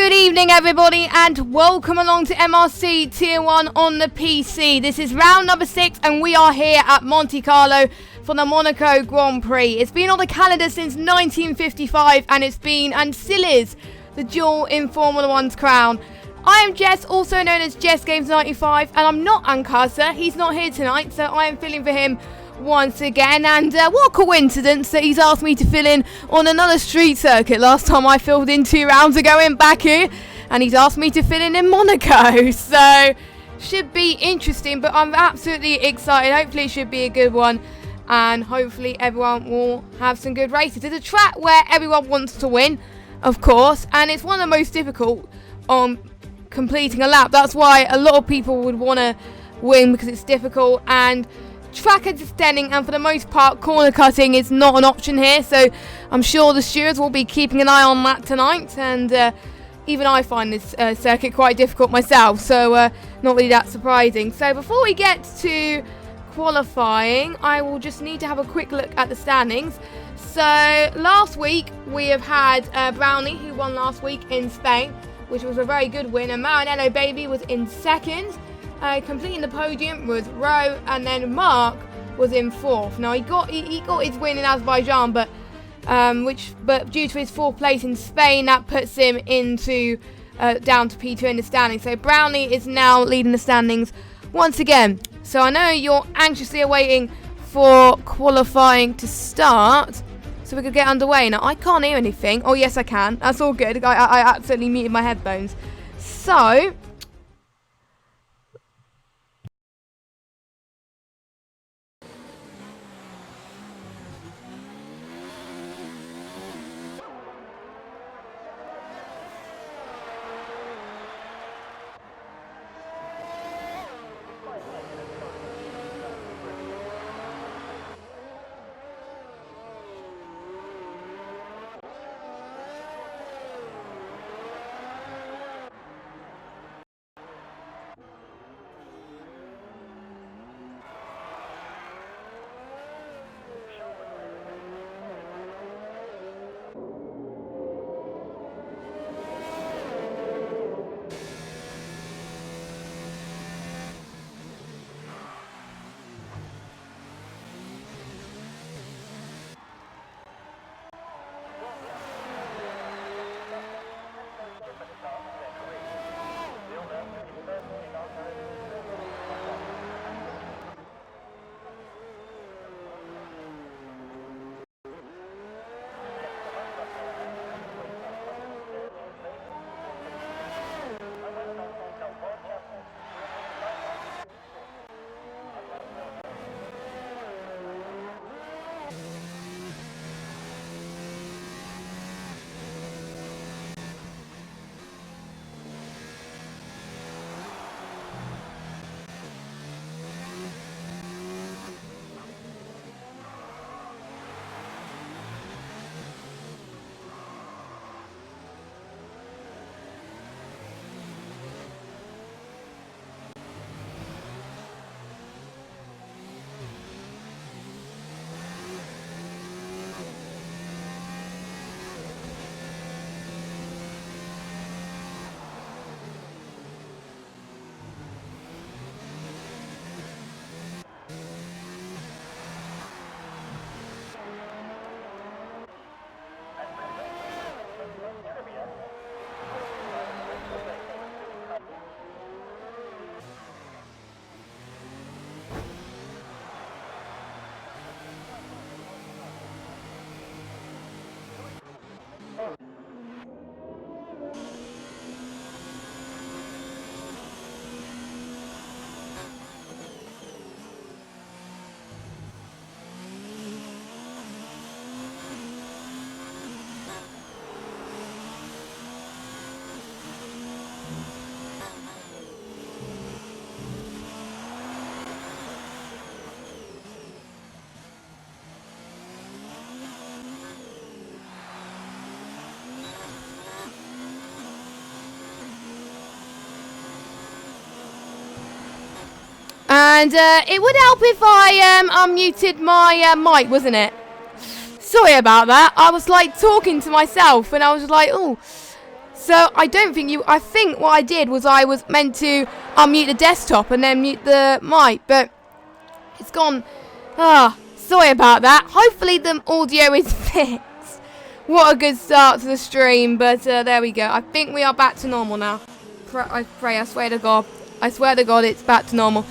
Good evening everybody and welcome along to MRC Tier 1 on the PC. This is round number 6 and we are here at Monte Carlo for the Monaco Grand Prix. It's been on the calendar since 1955 and it's been and still is the jewel in Formula 1's crown. I am Jess, also known as Jess Games 95, and I'm not Ankasa. He's not here tonight, so I am filling for him once again. And what a coincidence that he's asked me to fill in on another street circuit. Last time I filled in 2 rounds ago in Baku, and he's asked me to fill in Monaco. So should be interesting, but I'm absolutely excited. Hopefully it should be a good one, and hopefully everyone will have some good races. It's a track where everyone wants to win, of course, and it's one of the most difficult on completing a lap. That's why a lot of people would want to win, because it's difficult and track is extending, and for the most part corner cutting is not an option here, so I'm sure the stewards will be keeping an eye on that tonight. And even I find this circuit quite difficult myself, so not really that surprising. So before we get to qualifying, I will just need to have a quick look at the standings. So last week we have had Brownie, who won last week in Spain, which was a very good win, and Maranello Baby was in second. Completing the podium was Rowe, and then Mark was in 4th. Now he got his win in Azerbaijan, but due to his 4th place in Spain, that puts him into down to P2 in the standings. So Brownie is now leading the standings once again. So I know you're anxiously awaiting for qualifying to start, so we could get underway. Now I can't hear anything. Oh yes, I can. That's all good. I accidentally muted my headphones. So And it would help if I unmuted my mic, wasn't it? Sorry about that. I was like talking to myself and I was like, oh. So I don't think I think what I did was I was meant to unmute the desktop and then mute the mic, but it's gone. Sorry about that. Hopefully the audio is fixed. What a good start to the stream, but there we go. I think we are back to normal now. I pray, I swear to God. I swear to God it's back to normal.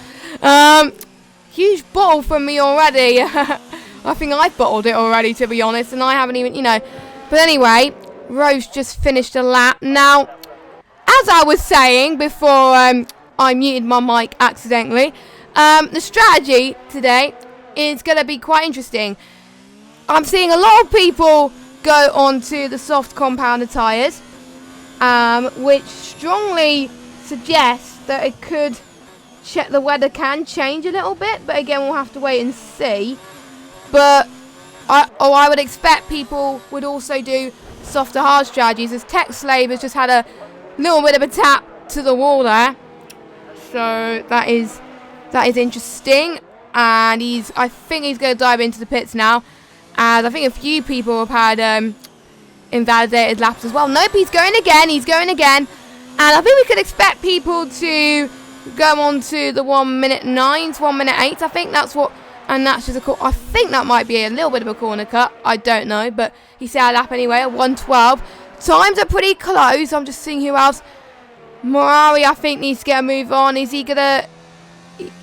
Huge bottle from me already. I think I've bottled it already, to be honest, and I haven't even, But anyway, Rose just finished a lap. Now, as I was saying before I muted my mic accidentally, the strategy today is going to be quite interesting. I'm seeing a lot of people go onto the soft compounded tyres, which strongly suggests that it could the weather can change a little bit, but again we'll have to wait and see. But I would expect people would also do softer hard strategies, as Tech Slave has just had a little bit of a tap to the wall there, so that is interesting. And I think he's going to dive into the pits now, as I think a few people have had invalidated laps as well. Nope, he's going again, and I think we could expect people to go on to the 1 minute 9s, 1 minute 8s. I think that's what, and that's just I think that might be a little bit of a corner cut. I don't know, but he said a lap anyway, at 1:12. Times are pretty close. I'm just seeing who else. Morari, I think, needs to get a move on. Is he gonna?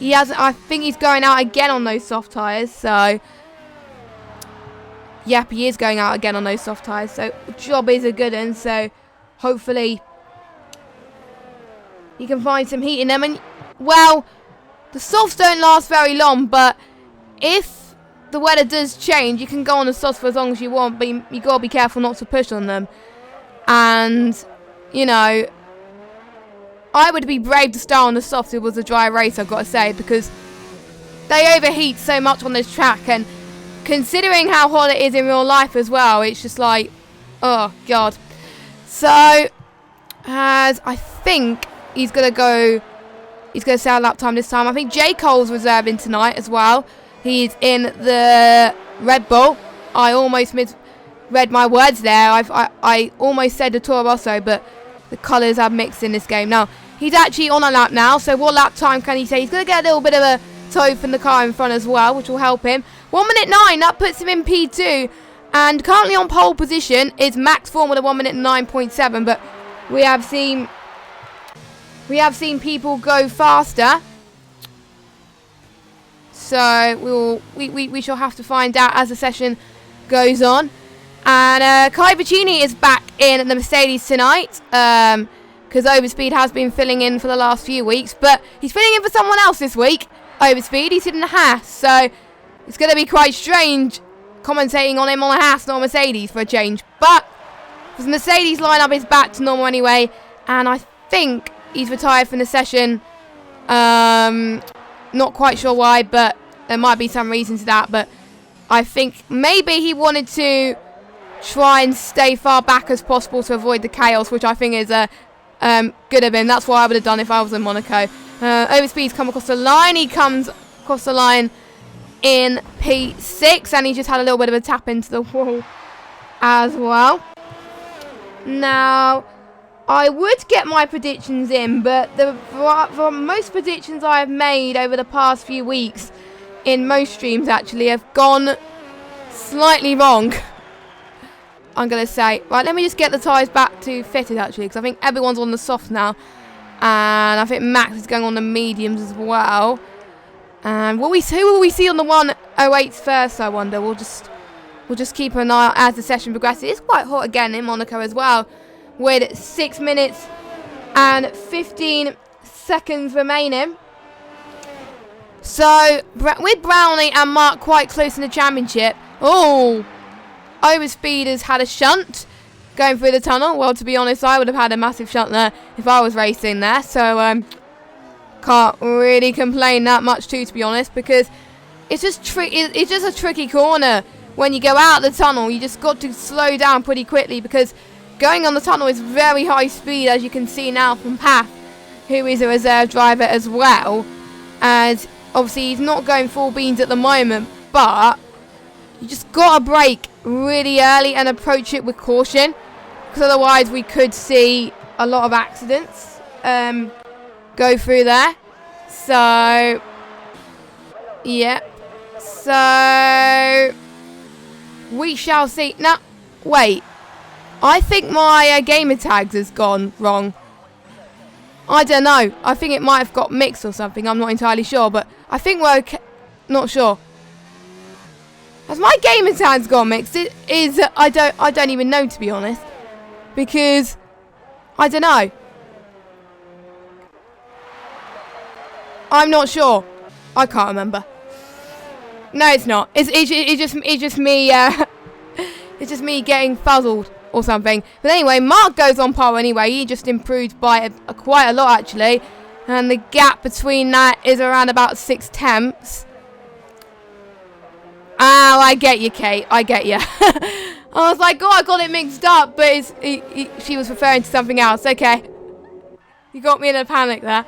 He hasn't. I think he's going out again on those soft tyres. So, yep, he is going out again on those soft tyres. So, job is a good one. So, hopefully, he can find some heat in them. And, well, the softs don't last very long, but if the weather does change, you can go on the softs for as long as you want, but you got to be careful not to push on them. And, I would be brave to start on the softs if it was a dry race, I've got to say, because they overheat so much on this track, and considering how hot it is in real life as well, it's just like, oh, God. So, as I think he's going to say a lap time this time. I think J. Cole's reserving tonight as well. He's in the Red Bull. I almost misread my words there. I almost said the Toro Rosso, but the colours have mixed in this game. Now, he's actually on a lap now, so what lap time can he say? He's going to get a little bit of a tow from the car in front as well, which will help him. 1 minute 9, that puts him in P2. And currently on pole position is Max Form with a 1 minute 9.7, but we have seen people go faster, so we shall have to find out as the session goes on. And Kai Vicini is back in the Mercedes tonight, because Overspeed has been filling in for the last few weeks, but he's filling in for someone else this week. Overspeed, he's in the Haas, so it's going to be quite strange commentating on him on a Haas, not a Mercedes, for a change. But the Mercedes lineup is back to normal anyway, and I think he's retired from the session. Not quite sure why, but there might be some reason to that. But I think maybe he wanted to try and stay far back as possible to avoid the chaos, which I think is good of him. That's what I would have done if I was in Monaco. Overspeed's come across the line. He comes across the line in P6, and he just had a little bit of a tap into the wall as well. Now, I would get my predictions in, but for most predictions I have made over the past few weeks, in most streams actually, have gone slightly wrong. I'm going to say, right, let me just get the tyres back to fitted actually, because I think everyone's on the soft now, and I think Max is going on the mediums as well. And who will we see on the 108s first, I wonder? We'll just keep an eye out as the session progresses. It's quite hot again in Monaco as well, with 6 minutes and 15 seconds remaining. So, with Brownlee and Mark quite close in the championship. Oh, Overspeed has had a shunt going through the tunnel. Well, to be honest, I would have had a massive shunt there if I was racing there. So, can't really complain that much too, to be honest, because it's just a tricky corner. When you go out the tunnel, you just got to slow down pretty quickly, because going on the tunnel is very high speed, as you can see now from Path, who is a reserve driver as well. And obviously he's not going full beans at the moment, but you just got to brake really early and approach it with caution, because otherwise we could see a lot of accidents go through there. So, yeah. So, we shall see. Now, wait. I think my gamer tags has gone wrong. I don't know. I think it might have got mixed or something. I'm not entirely sure, but I think we're okay. Not sure. Has my gamer tags gone mixed? It is. I don't even know, to be honest, because I don't know. I'm not sure. I can't remember. No, it's not. It's just me. It's just me getting fuzzled or something. But anyway, Mark goes on pole anyway. He just improved by quite a lot actually, and the gap between that is around about 6/10. Oh, I get you, Kate. I get you. I was like, oh, I got it mixed up, but she was referring to something else. Okay, you got me in a panic there.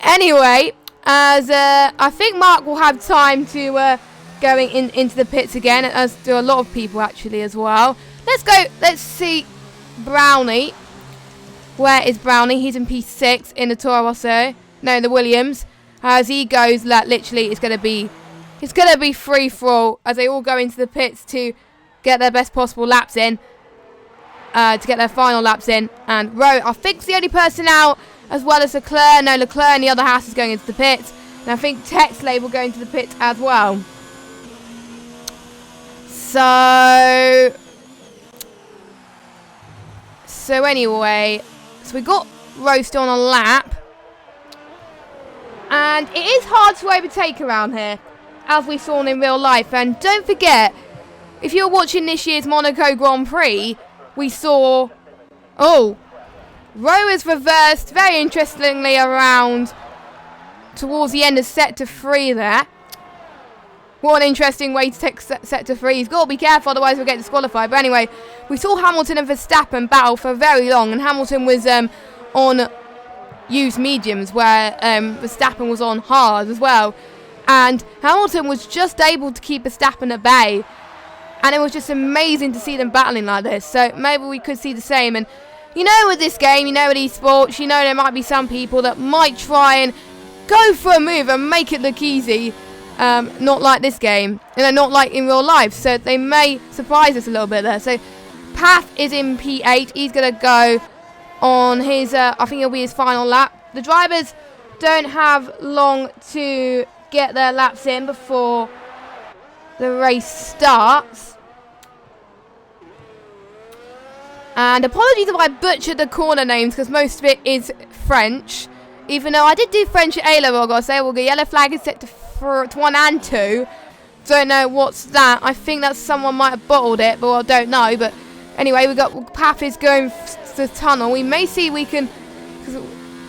Anyway, as I think Mark will have time to going into the pits again, as do a lot of people actually as well. Let's go. Let's see Brownie. Where is Brownie? He's in P6 in the Toro Rosso. No, the Williams. As he goes, literally, it's going to be free for all as they all go into the pits to get their best possible laps in, to get their final laps in. And Rowe, I think, is the only person out, as well as Leclerc. No, Leclerc and the other Haas is going into the pits. And I think Texley will go into the pits as well. So anyway, so we got Roast on a lap. And it is hard to overtake around here, as we saw in real life. And don't forget, if you're watching this year's Monaco Grand Prix, we saw, Rowe is reversed very interestingly around towards the end of sector 3 there. What an interesting way to take sector 3. He's got to be careful, otherwise we'll get disqualified. But anyway, we saw Hamilton and Verstappen battle for very long, and Hamilton was on used mediums, where Verstappen was on hard as well. And Hamilton was just able to keep Verstappen at bay. And it was just amazing to see them battling like this. So maybe we could see the same. And you know, with this game, you know, with esports, you know there might be some people that might try and go for a move and make it look easy. Not like this game. And not like in real life. So they may surprise us a little bit there. So Path is in P8. He's going to go on his, I think it'll be his final lap. The drivers don't have long to get their laps in before the race starts. And apologies if I butchered the corner names, because most of it is French. Even though I did do French at A-level, I've got to say. Well, the yellow flag is set to 1 and 2. Don't know what's that. I think that someone might have bottled it, but I don't know. But anyway, we got Path is going to the tunnel. We may see we can.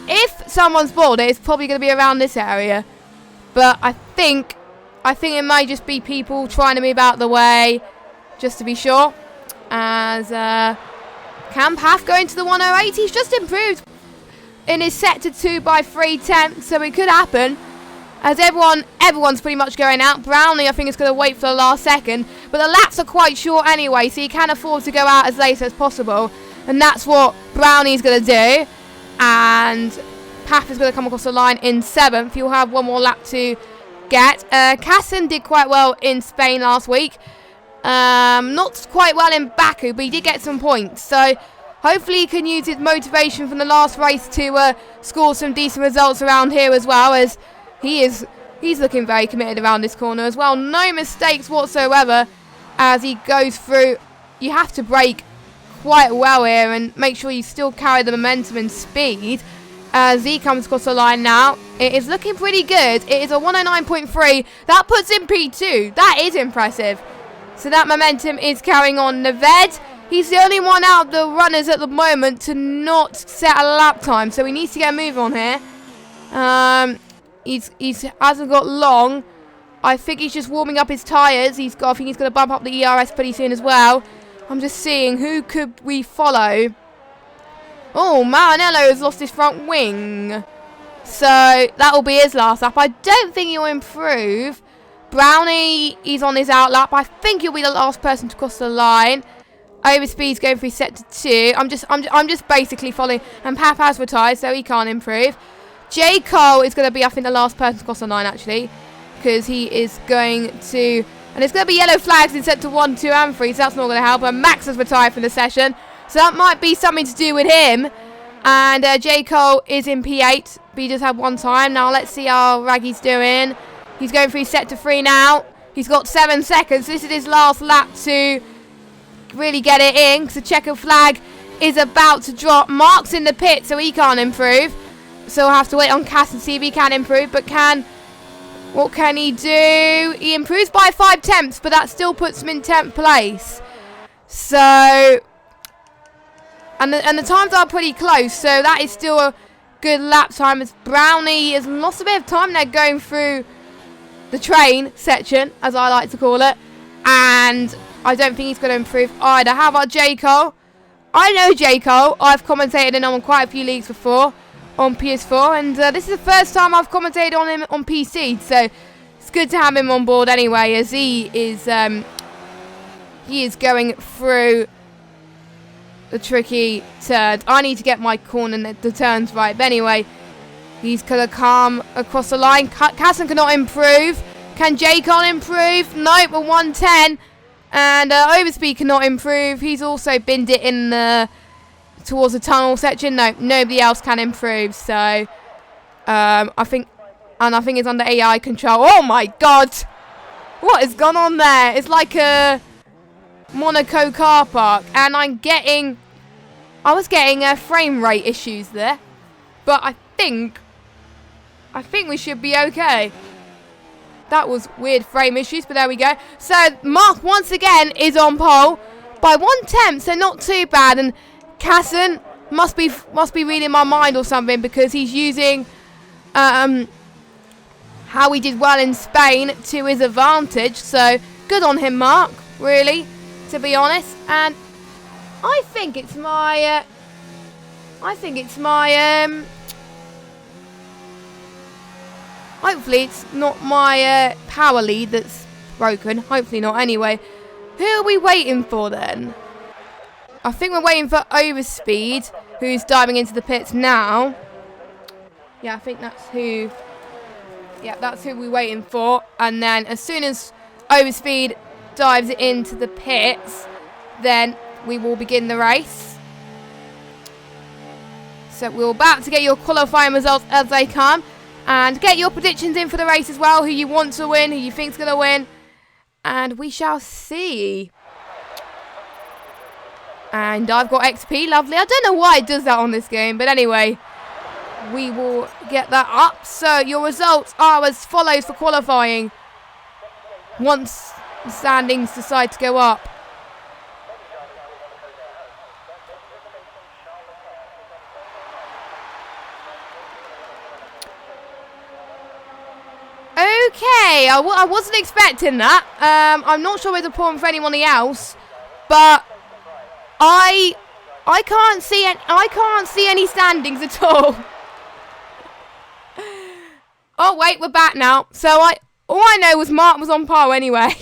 If someone's bottled it, it's probably going to be around this area. But I think it might just be people trying to move out of the way, just to be sure. As can Path go into the 108? He's just improved in his sector 2 by 3/10, so it could happen. As everyone's pretty much going out. Brownie, I think, is going to wait for the last second. But the laps are quite short anyway, so you can afford to go out as late as possible. And that's what Brownie's going to do. And Path is going to come across the line in 7th. He'll have one more lap to get. Casson did quite well in Spain last week. Not quite well in Baku, but he did get some points. So hopefully he can use his motivation from the last race to score some decent results around here as well, as he's looking very committed around this corner as well. No mistakes whatsoever as he goes through. You have to brake quite well here and make sure you still carry the momentum and speed as he comes across the line now. It is looking pretty good. It is a 109.3. That puts him P2. That is impressive. So that momentum is carrying on. Neved, he's the only one out of the runners at the moment to not set a lap time, so he needs to get a move on here. He hasn't got long. I think he's just warming up his tyres. I think he's going to bump up the ERS pretty soon as well. I'm just seeing who could we follow. Oh, Maranello has lost his front wing. So that will be his last lap. I don't think he'll improve. Brownie, he's on his out lap. I think he'll be the last person to cross the line. Overspeed's going through sector 2. I'm just basically following. And Papa's retired, so he can't improve. J. Cole is going to be, I think, the last person to cross the line, actually. Because he is going to... And it's going to be yellow flags in sector 1, 2, and 3, so that's not going to help. And Max has retired from the session, so that might be something to do with him. And J. Cole is in P8, but he just had one time. Now let's see how Raggy's doing. He's going through sector 3 now. He's got 7 seconds. This is his last lap to really get it in, because the checkered flag is about to drop. Mark's in the pit, so he can't improve. So we'll have to wait on Cass and see if he can improve, but what can he do? He improves by 5 tenths, but that still puts him in 10th place. So, and the times are pretty close, so that is still a good lap time. As Brownie has lost a bit of time there going through the train section, as I like to call it. And I don't think he's going to improve either. How about J. Cole? I know J. Cole. I've commentated him on quite a few leagues before. On PS4, and this is the first time I've commentated on him on PC, so it's good to have him on board anyway, as he is going through the tricky turns. I need to get my corner and the turns right, but anyway, he's gonna come across the line. Casson cannot improve. Can J. Cole improve? Nope, a 110, and Overspeed cannot improve. He's also binned it in the towards the tunnel section. No, nobody else can improve. So I think it's under AI control. Oh my god, what has gone on there? It's like a Monaco car park, and I was getting frame rate issues there, but I think we should be okay. That was weird frame issues, but there we go. So Mark once again is on pole by 1/10, so not too bad. And Casson must be reading my mind or something, because he's using how he did well in Spain to his advantage. So good on him, Mark, really, to be honest. And I think it's my hopefully it's not my power lead that's broken. Hopefully not. Anyway, who are we waiting for then? I think we're waiting for Overspeed, who's diving into the pits now. Yeah, I think that's who... Yeah, that's who we're waiting for. And then as soon as Overspeed dives into the pits, then we will begin the race. So we're about to get your qualifying results as they come. And get your predictions in for the race as well. Who you want to win, who you think's going to win. And we shall see. And I've got XP, lovely. I don't know why it does that on this game, but anyway, we will get that up. So your results are as follows for qualifying, once the standings decide to go up. Okay, I wasn't expecting that. I'm not sure it's important for anyone else, but I can't see any standings at all. Oh wait, we're back now. So all I know was Mark was on par anyway.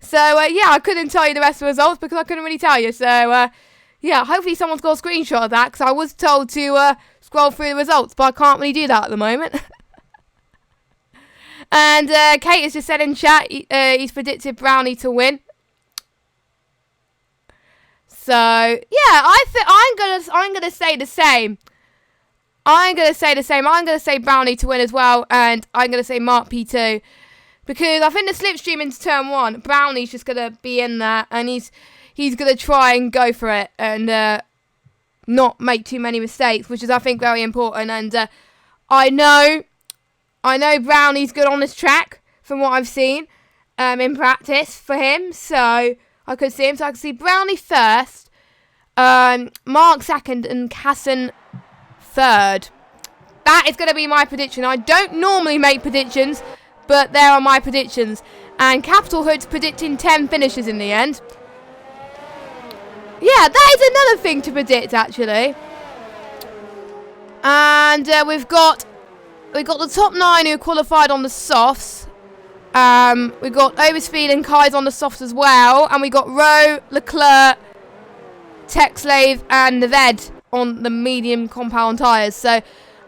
So yeah, I couldn't tell you the rest of the results because I couldn't really tell you. So yeah, hopefully someone's got a screenshot of that, because I was told to scroll through the results, but I can't really do that at the moment. And Kate has just said in chat he's predicted Brownie to win. So yeah, I'm gonna say the same. I'm gonna say Brownie to win as well, and I'm gonna say Mark P2, because I think the slipstream into turn 1, Brownie's just gonna be in there, and he's gonna try and go for it and not make too many mistakes, which is, I think, very important. And I know Brownie's good on this track from what I've seen in practice for him, so I could see him. So I could see Brownie first, Mark second, and Casson third. That is going to be my prediction. I don't normally make predictions, but there are my predictions. And Capital Hood's predicting 10 finishes in the end. Yeah, that is another thing to predict, actually. And we've got the top 9 who qualified on the softs. We've got Overspeed and Kai's on the softs as well. And we got Rowe, Leclerc, TechSlave and Neved on the medium compound tyres. So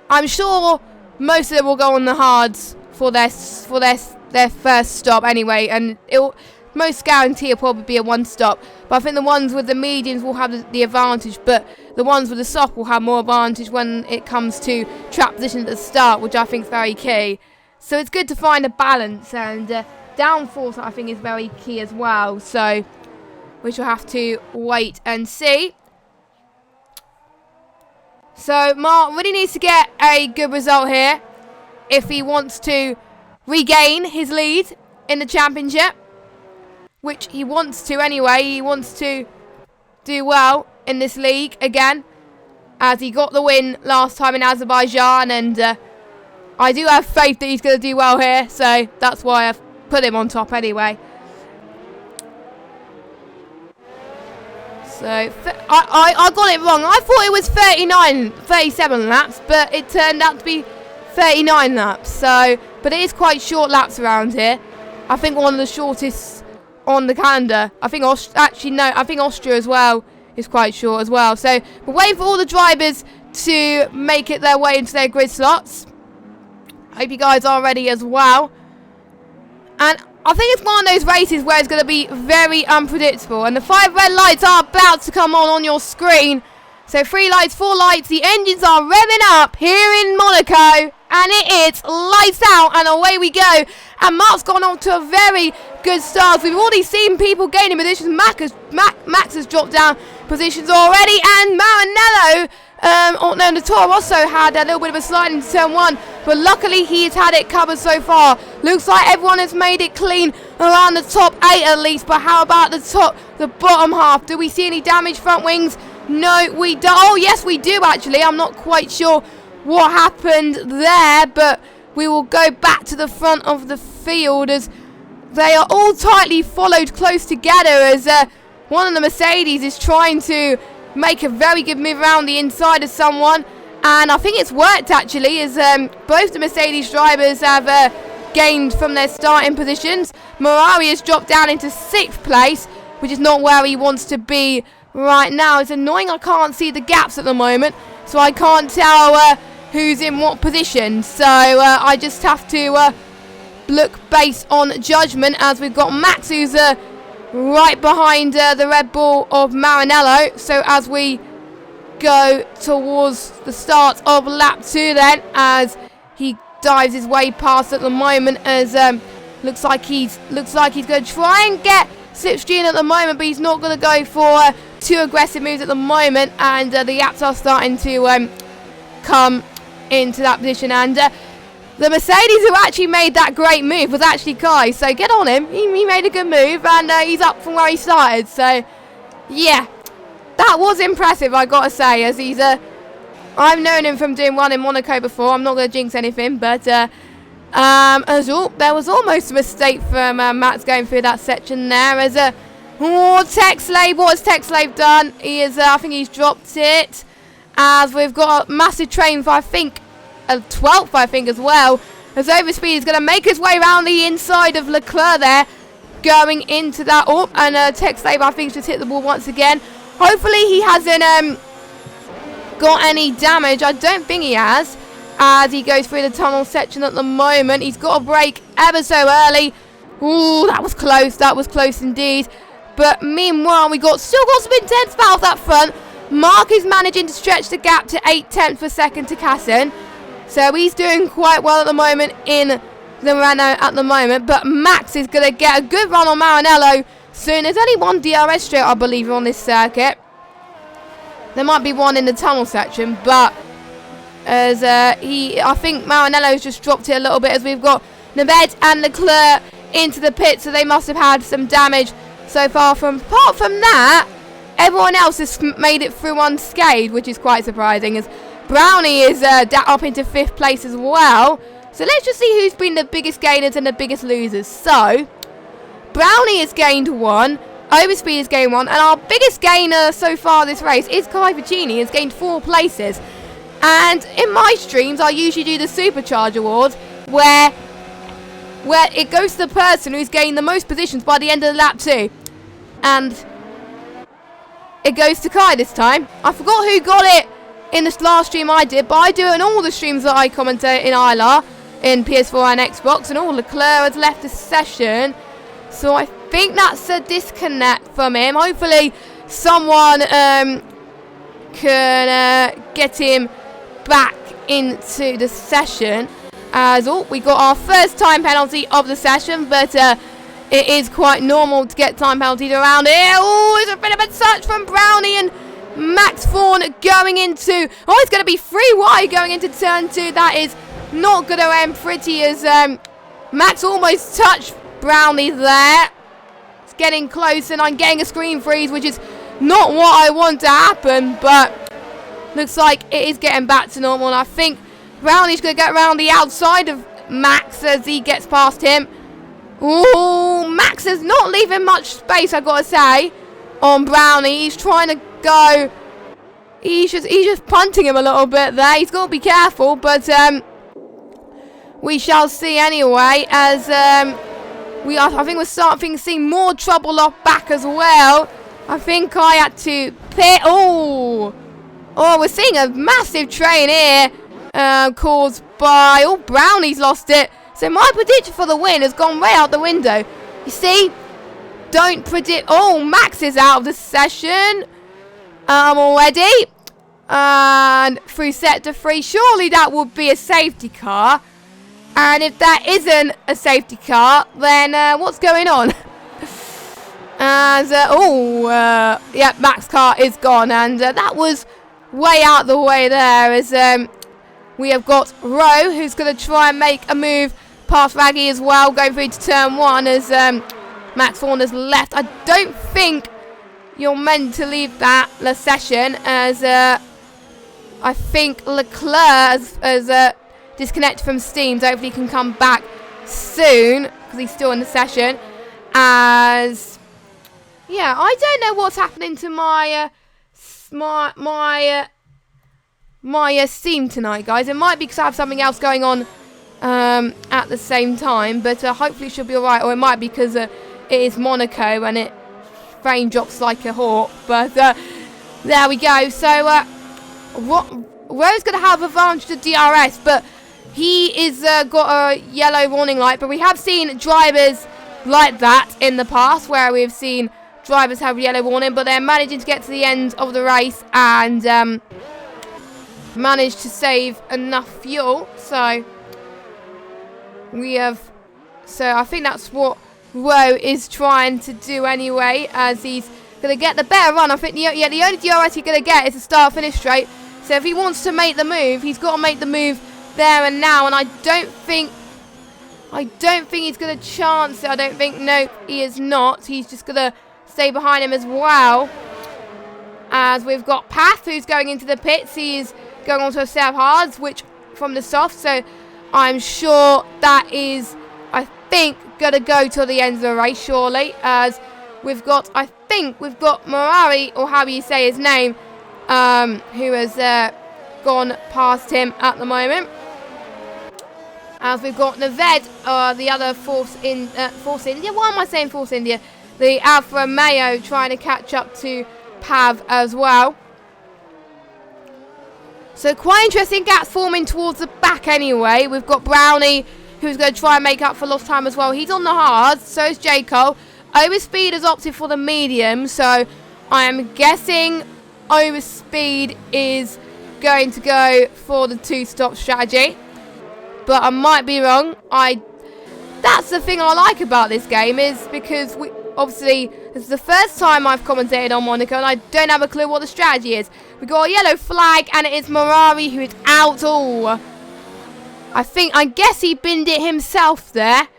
I'm sure most of them will go on the hards for their first stop anyway, and it'll most guarantee it'll probably be a one stop. But I think the ones with the mediums will have the advantage, but the ones with the soft will have more advantage when it comes to track position at the start, which I think is very key. So it's good to find a balance, and downforce I think is very key as well. So we shall have to wait and see. So Mark really needs to get a good result here if he wants to regain his lead in the championship, which he wants to anyway. He wants to do well in this league again, as he got the win last time in Azerbaijan, and I do have faith that he's going to do well here, so that's why I've put him on top anyway. So I got it wrong. I thought it was 37 laps, but it turned out to be 39 laps. So, but it is quite short laps around here. I think one of the shortest on the calendar. I think I think Austria as well is quite short as well. So we're waiting for all the drivers to make it their way into their grid slots. Hope you guys are ready as well. And I think it's one of those races where it's going to be very unpredictable. And the 5 red lights are about to come on your screen. So 3 lights, 4 lights. The engines are revving up here in Monaco. And it is lights out and away we go. And Mark's gone on to a very good start. We've already seen people gaining positions. Max has dropped down positions already. And Maranello, the Toro also had a little bit of a slide into turn 1. But luckily he has had it covered so far. Looks like everyone has made it clean around the top 8 at least. But how about the bottom half? Do we see any damaged front wings? No, we don't. Oh, yes, we do actually. I'm not quite sure what happened there, but we will go back to the front of the field as they are all tightly followed close together, as one of the Mercedes is trying to make a very good move around the inside of someone, and I think it's worked actually, as both the Mercedes drivers have gained from their starting positions. Merari has dropped down into 6th place, which is not where he wants to be right now. It's annoying I can't see the gaps at the moment, so I can't tell who's in what position. So I just have to look based on judgment, as we've got Max who's right behind the Red Bull of Maranello. So as we go towards the start of lap 2 then, as he dives his way past at the moment, as looks like he's going to try and get slipstream at the moment, but he's not going to go for too aggressive moves at the moment, and the yaps are starting to come into that position, and the Mercedes who actually made that great move was actually Kai, so get on him. He made a good move, and he's up from where he started. So yeah, that was impressive, I gotta say, as he's I've known him from doing one in Monaco before. I'm not gonna jinx anything, but there was almost a mistake from Matt's going through that section there, as TechSlave, what has TechSlave done? He is I think he's dropped it, as we've got a massive train for, I think, a 12th, I think, as well. As Overspeed is going to make his way around the inside of Leclerc there, going into that. Oh, and TechSlave, I think, just hit the wall once again. Hopefully he hasn't got any damage. I don't think he has, as he goes through the tunnel section at the moment. He's got a break ever so early. Ooh, that was close. That was close indeed. But meanwhile, we still got some intense battles up front. Mark is managing to stretch the gap to 0.8 per second to Cassin. So he's doing quite well at the moment in the Renault at the moment. But Max is going to get a good run on Maranello soon. There's only one DRS straight, I believe, on this circuit. There might be one in the tunnel section, but as I think Maranello's just dropped it a little bit, as we've got Neved and Leclerc into the pit, so they must have had some damage so far. Apart from that, everyone else has made it through unscathed, which is quite surprising, as Brownie is up into 5th place as well. So let's just see who's been the biggest gainers and the biggest losers. So Brownie has gained 1, Overspeed has gained 1, and our biggest gainer so far this race is Kai Vicini, has gained 4 places. And in my streams, I usually do the Supercharge Awards, where it goes to the person who's gained the most positions by the end of the lap 2. And it goes to Kai this time. I forgot who got it in this last stream I did, but I do it in all the streams that I commentate in ILR, in PS4 and Xbox, and all Leclerc has left the session. So I think that's a disconnect from him. Hopefully someone can get him back into the session. As we got our first time penalty of the session, but it is quite normal to get time penalties around here. Oh, it's a bit of a touch from Brownie, and Max Vaughan going into... Oh, it's going to be free wide going into turn 2. That is not going to end pretty, as Max almost touched Brownie there. It's getting close, and I'm getting a screen freeze, which is not what I want to happen, but looks like it is getting back to normal, and I think Brownie's going to get around the outside of Max as he gets past him. Oh, Max is not leaving much space, I've got to say, on Brownie. He's trying to go. He's just punting him a little bit there. He's got to be careful, but we shall see anyway, as I think we're starting to see more trouble off back as well. I think I had to pit. Oh, we're seeing a massive train here caused by... Oh, Brownie's lost it. So my prediction for the win has gone way out the window. You see, don't predict... Oh, Max is out of the session already. And through sector 3, surely that would be a safety car. And if that isn't a safety car, then what's going on? As yeah, Max's car is gone, and that was way out the way there. As we have got Rowe, who's going to try and make a move past Raggy as well, going through to turn 1 as Max Vaughan has left. I don't think you're meant to leave that session, as I think Leclerc has disconnected from Steam, so hopefully he can come back soon, because he's still in the session. As yeah, I don't know what's happening to my my Steam tonight, guys. It might be because I have something else going on at the same time, but hopefully it should be alright. Or it might be because it is Monaco and it frame drops like a hawk. But there we go. So Rowe's going to have advantage to DRS, but he is got a yellow warning light. But we have seen drivers like that in the past, where we've seen drivers have yellow warning, but they're managing to get to the end of the race and managed to save enough fuel. So we have, I think that's what Rowe is trying to do anyway, as he's going to get the better run. I think the only DRS he's going to get is a start-finish straight. So if he wants to make the move, he's got to make the move there and now. And I don't think he's going to chance it. I don't think, no, he is not. He's just going to stay behind him as well. As we've got Path, who's going into the pits. He is going on to a set of hards, which from the soft. So I'm sure that is, I think, going to go till the end of the race, surely. As we've got, I think we've got Morari, or how you say his name, who has gone past him at the moment. As we've got Naved, the other Force India. Why am I saying Force India? The Alfa Romeo trying to catch up to Pav as well. So quite interesting gaps forming towards the back anyway. We've got Brownie, who's going to try and make up for lost time as well. He's on the hards, so is J. Cole. Overspeed has opted for the medium, so I am guessing Overspeed is going to go for the two-stop strategy. But I might be wrong. That's the thing I like about this game, is because obviously this is the first time I've commentated on Monaco and I don't have a clue what the strategy is. We got a yellow flag and it is Morari who is out. Oh, I guess he binned it himself there,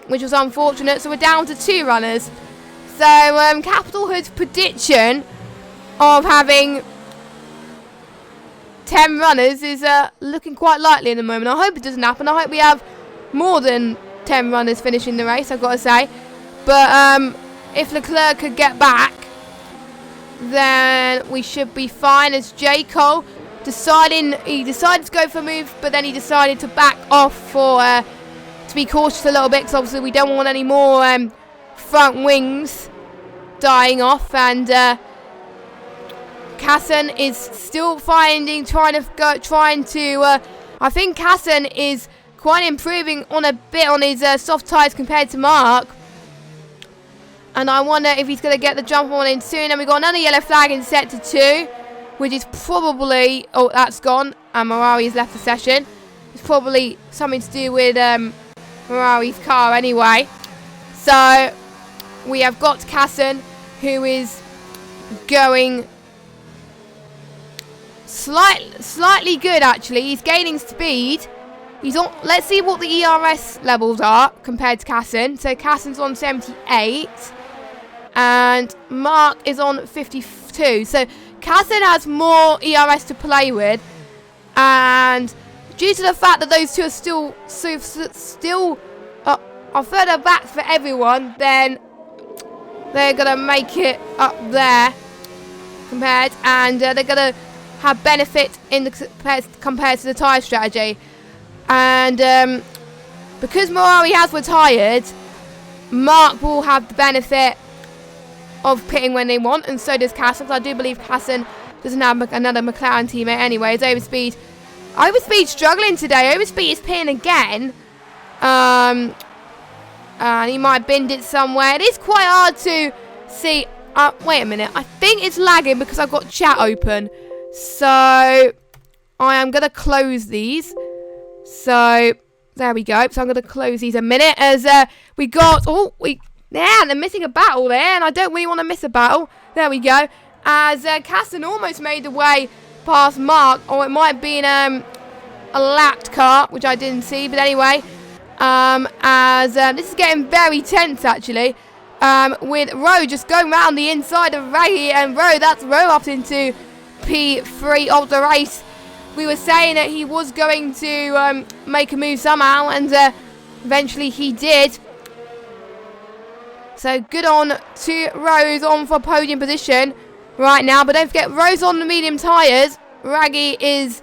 which was unfortunate. So we're down to 2 runners. So Capital Hood's prediction of having 10 runners is looking quite likely at the moment. I hope it doesn't happen. I hope we have more than 10 runners finishing the race, I've got to say. But if Leclerc could get back, then we should be fine. As J. Cole decided to go for a move, but then he decided to back off to be cautious a little bit, because obviously we don't want any more front wings dying off, and Kassan is still I think Kassan is quite improving on a bit on his soft tyres compared to Mark. And I wonder if he's going to get the jump on in soon. And we've got another yellow flag in sector 2, which is probably... Oh, that's gone. And Morari has left the session. It's probably something to do with Morari's car anyway. So, we have got Kassan, who is going slightly good, actually. He's gaining speed. He's on. Let's see what the ERS levels are compared to Kassan. So Kassan's on 78, and Mark is on 52. So Kassan has more ERS to play with, and due to the fact that those two are still are further back for everyone, then they're gonna make it up there compared, and they're gonna have benefit in the compared to the tyre strategy. And because Morari has retired, Mark will have the benefit of pitting when they want, and so does Kassan. I do believe Kassan doesn't have another McLaren teammate anyway. It's Overspeed struggling today. Overspeed is pitting again. And he might have binned it somewhere. It is quite hard to see. Wait a minute. I think it's lagging because I've got chat open. So I am going to close these. So there we go. So I'm going to close these a minute as we got... they're missing a battle there, and I don't really want to miss a battle. There we go. As Kassan almost made the way past Mark, or it might have been a lapped car, which I didn't see. But anyway, this is getting very tense actually. With Rowe just going around the inside of Ray, and that's Rowe up into P3 of the race. We were saying that he was going to make a move somehow, and eventually he did. So good on to Rose on for podium position right now. But don't forget, Rose on the medium tyres. Raggy is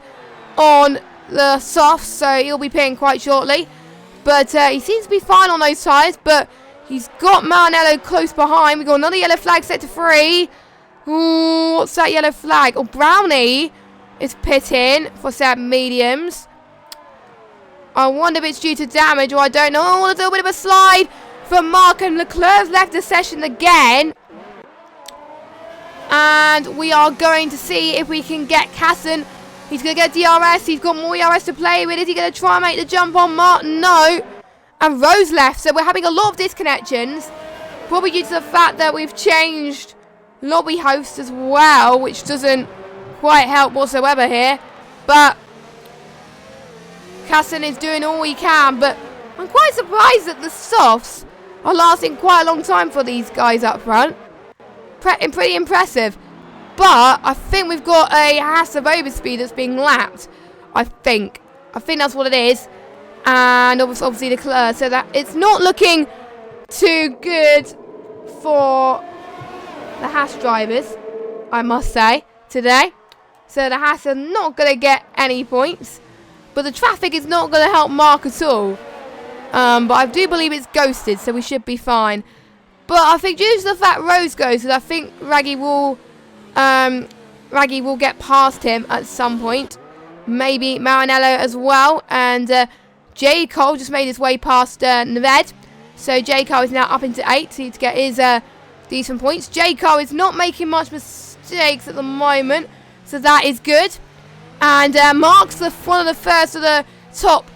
on the softs, so he'll be pitting quite shortly. But he seems to be fine on those tyres, but he's got Maranello close behind. We've got another yellow flag set to 3. Ooh, what's that yellow flag? Oh, Brownie is pitting for set mediums. I wonder if it's due to damage, or I don't know. Oh, a little bit of a slide from Mark, and Leclerc's left the session again. And we are going to see if we can get Kassan. He's going to get DRS. He's got more ERS to play with. Is he going to try and make the jump on Mark? No. And Rose left, so we're having a lot of disconnections. Probably due to the fact that we've changed lobby host as well, which doesn't quite help whatsoever here. But Kassan is doing all he can, but I'm quite surprised that the softs are lasting quite a long time for these guys up front. Pretty impressive. But I think we've got a Haas of overspeed that's being lapped. I think that's what it is. And obviously the Leclerc, so that it's not looking too good for the Haas drivers, I must say, today. So the Haas are not going to get any points. But the traffic is not going to help Mark at all. But I do believe it's ghosted, so we should be fine. But I think due to the fact Rose ghosted, I think Raggy will get past him at some point. Maybe Maranello as well. And J. Cole just made his way past Neved. So J. Cole is now up into 8 to get his decent points. J. Cole is not making much mistakes at the moment, so that is good. And Mark's one of the first of the top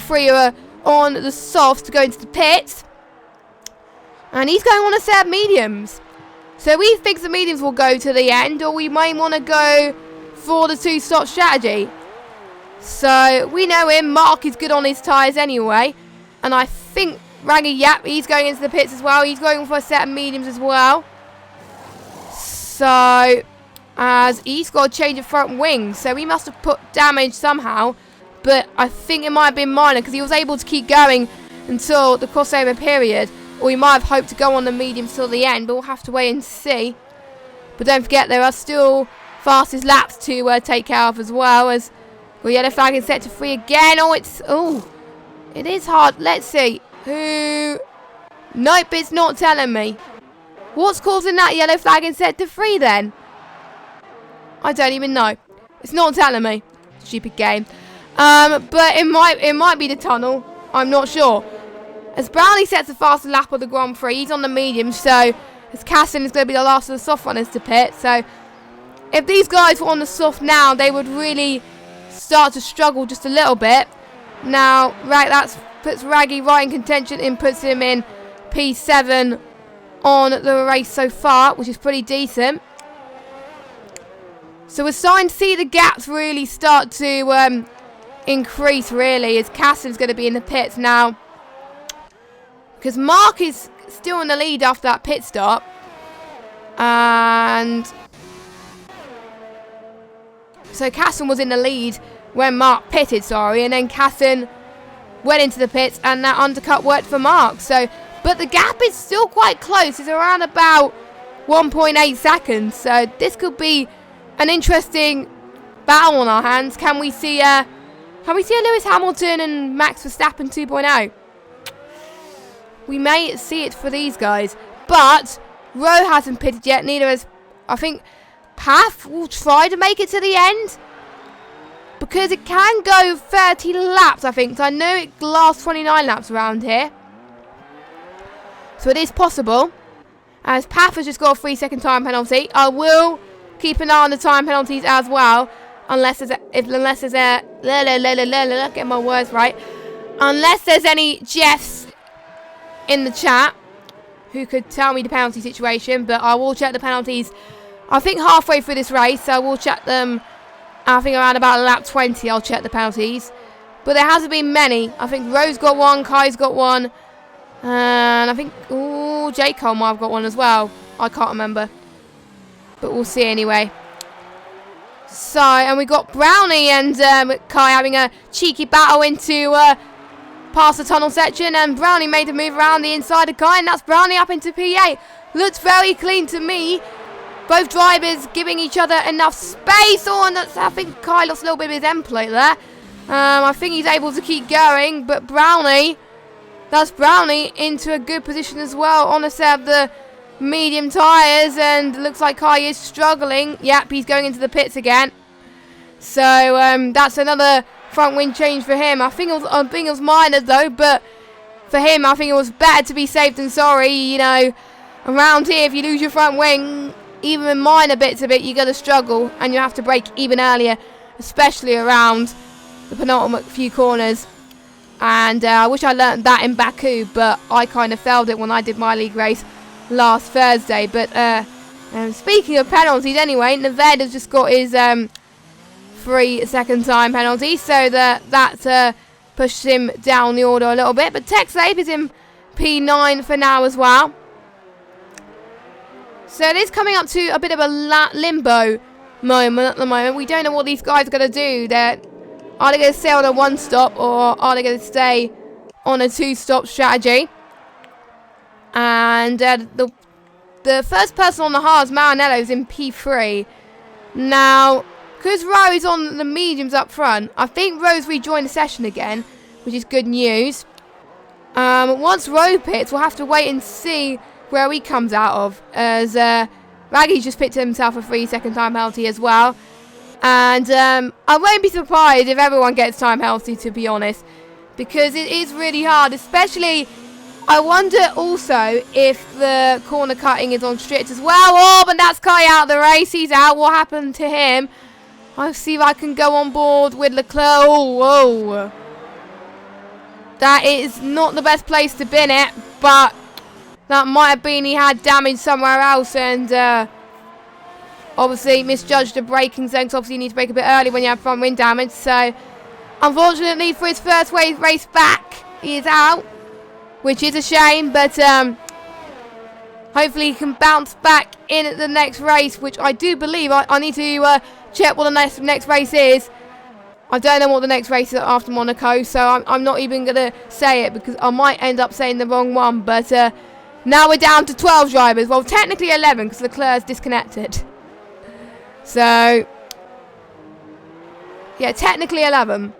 3 are on the softs to go into the pits. And he's going on a set of mediums. So we think the mediums will go to the end, or we may want to go for the 2-stop strategy. So we know him. Mark is good on his tyres anyway. And I think Raggy, he's going into the pits as well. He's going for a set of mediums as well. So as he's got to change the front wing, so he must have put damage somehow. But I think it might have been minor, because he was able to keep going until the crossover period. Or he might have hoped to go on the mediums till the end, but we'll have to wait and see. But don't forget, there are still fastest laps to take care of as well. As the yellow flag is set to 3 again. It is hard. Let's see. Who? Nope, it's not telling me. What's causing that yellow flag in sector 3 then? I don't even know. It's not telling me. Stupid game. But it might be the tunnel. I'm not sure. As Brownie sets the fastest lap of the Grand Prix, he's on the medium, so as Casson is going to be the last of the soft runners to pit. So if these guys were on the soft now, they would really start to struggle just a little bit. Now, that puts Raggy right in contention and puts him in P7 on the race so far, which is pretty decent. So we're starting to see the gaps really start to increase, really, as Casson's going to be in the pits now. Because Mark is still in the lead after that pit stop. And so Casson was in the lead when Mark pitted, and then Casson went into the pits, and that undercut worked for Mark. So, but the gap is still quite close. It's around about 1.8 seconds. So this could be an interesting battle on our hands. Can we see a Lewis Hamilton and Max Verstappen 2.0? We may see it for these guys, but Rowe hasn't pitted yet. Neither has, I think, Path will try to make it to the end, because it can go 30 laps, I think. So I know it lasts 29 laps around here, so it is possible. As Path has just got a 3-second time penalty, I will keep an eye on the time penalties as well, unless there's get my words right. Unless there's any Jeffs in the chat who could tell me the penalty situation, but I will check the penalties, I think, halfway through this race. So I will check them, I think around about lap 20 I'll check the penalties, but there hasn't been many. I think Rowe's got one, Kai's got one, and I think J. Cole might have got one as well. I can't remember, but we'll see anyway. So, and we got Brownie and Kai having a cheeky battle into past the tunnel section, and Brownie made a move around the inside of Kai, and that's Brownie up into P8. Looks very clean to me. Both drivers giving each other enough space. And that's, I think Kai lost a little bit of his end plate there. I think he's able to keep going, but that's Brownie into a good position as well on a set of the medium tyres, and looks like Kai is struggling. Yep, he's going into the pits again. So that's another front wing change for him. I think it was minor though, but for him I think it was better to be safe than sorry. You know, around here if you lose your front wing, even in minor bits of it, you're going to struggle, and you have to brake even earlier, especially around the penultimate few corners. And I wish I learned that in Baku, but I kind of failed it when I did my league race last Thursday. But speaking of penalties anyway, Neved has just got his 3-second time penalty, so that pushed him down the order a little bit. But TechSafe is in P9 for now as well. So it is coming up to a bit of a limbo moment at the moment. We don't know what these guys are going to do. Are they going to stay on a 1-stop, or are they going to stay on a 2-stop strategy? And the first person on the hards, Maranello, is in P3. Now, because Rowe is on the mediums up front, I think Rowe's rejoined the session again, which is good news. Once Rowe pits, we'll have to wait and see where he comes out of, as Raggy's just picked himself a 3-second time penalty as well. And I won't be surprised if everyone gets time penalty, to be honest, because it is really hard. Especially, I wonder also if the corner cutting is on strict as well. Oh, but that's Kai out of the race. He's out. What happened to him? I'll see if I can go on board with Leclerc. Oh, whoa. That is not the best place to bin it, but that might have been he had damage somewhere else, and obviously misjudged the braking zone, because obviously you need to brake a bit early when you have front wing damage. So unfortunately for his first race back, he is out, which is a shame, but hopefully he can bounce back in at the next race, which I do believe. I need to check what the next race is. I don't know what the next race is after Monaco, so I'm not even going to say it, because I might end up saying the wrong one. But now we're down to 12 drivers. Well, technically 11, because Leclerc's disconnected. So, yeah, technically 11.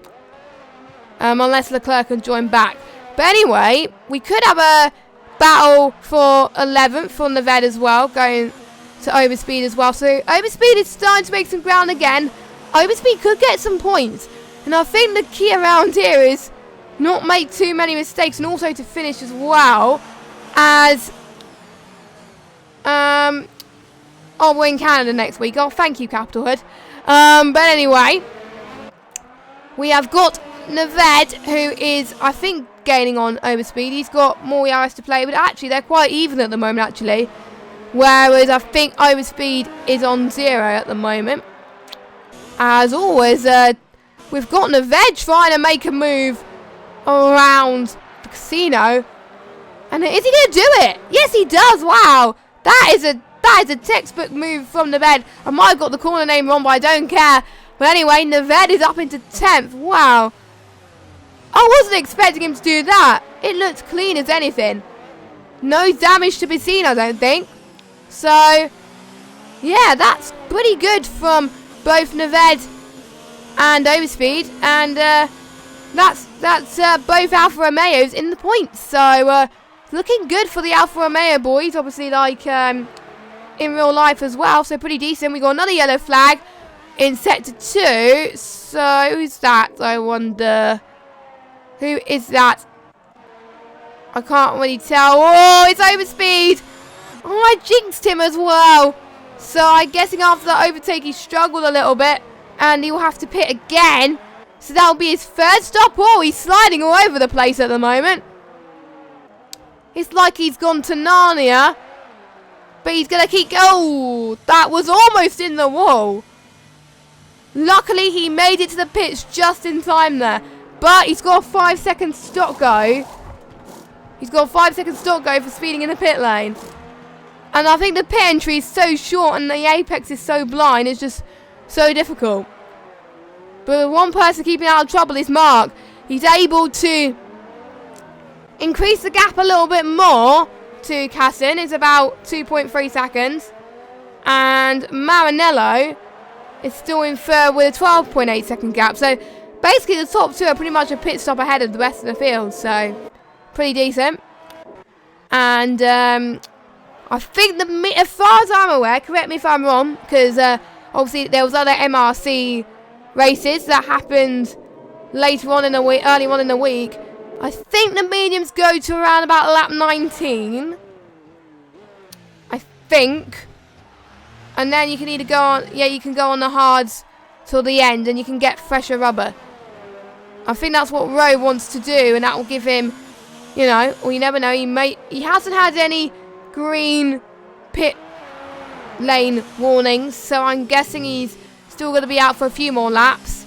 Unless Leclerc can join back. But anyway, we could have a battle for 11th for Neved as well, going to Overspeed as well. So Overspeed is starting to make some ground again. Overspeed could get some points. And I think the key around here is not make too many mistakes, and also to finish as well as oh, we're in Canada next week. Oh, thank you, Capital Hood. But anyway, we have got Neved, who is, I think, gaining on Overspeed. He's got more ERS to play, but actually they're quite even at the moment, actually. Whereas I think Overspeed is on 0 at the moment. As always, we've got Neved trying to make a move around the casino. And is he going to do it? Yes, he does. Wow. That is a textbook move from Neved. I might have got the corner name wrong, but I don't care. But anyway, Neved is up into 10th. Wow. I wasn't expecting him to do that. It looked clean as anything. No damage to be seen, I don't think. So, yeah, that's pretty good from both Neved and Overspeed. And that's both Alfa Romeos in the points. So, looking good for the Alfa Romeo boys. Obviously, like in real life as well. So, pretty decent. We got another yellow flag in Sector 2. So, who's that? I wonder. Who is that? I can't really tell. Oh, it's Overspeed. Oh, I jinxed him as well. So I'm guessing after that overtake he struggled a little bit. And he will have to pit again. So that'll be his third stop. Oh, he's sliding all over the place at the moment. It's like he's gone to Narnia. But he's going to keep going. Oh, that was almost in the wall. Luckily he made it to the pits just in time there. But he's got a 5-second stop go. He's got a 5-second stop go for speeding in the pit lane. And I think the pit entry is so short and the apex is so blind. It's just so difficult. But one person keeping out of trouble is Mark. He's able to increase the gap a little bit more to Cassin. It's about 2.3 seconds. And Marinello is still in third with a 12.8 second gap. So basically, the top two are pretty much a pit stop ahead of the rest of the field, so pretty decent. And I think, as far as I'm aware, correct me if I'm wrong, because obviously there was other MRC races that happened later on in the week, early on in the week. I think the mediums go to around about lap 19. I think. And then you can either go on, yeah, you can go on the hards till the end, and you can get fresher rubber. I think that's what Rowe wants to do, and that will give him, you know, or you never know, he hasn't had any green pit lane warnings, so I'm guessing he's still going to be out for a few more laps.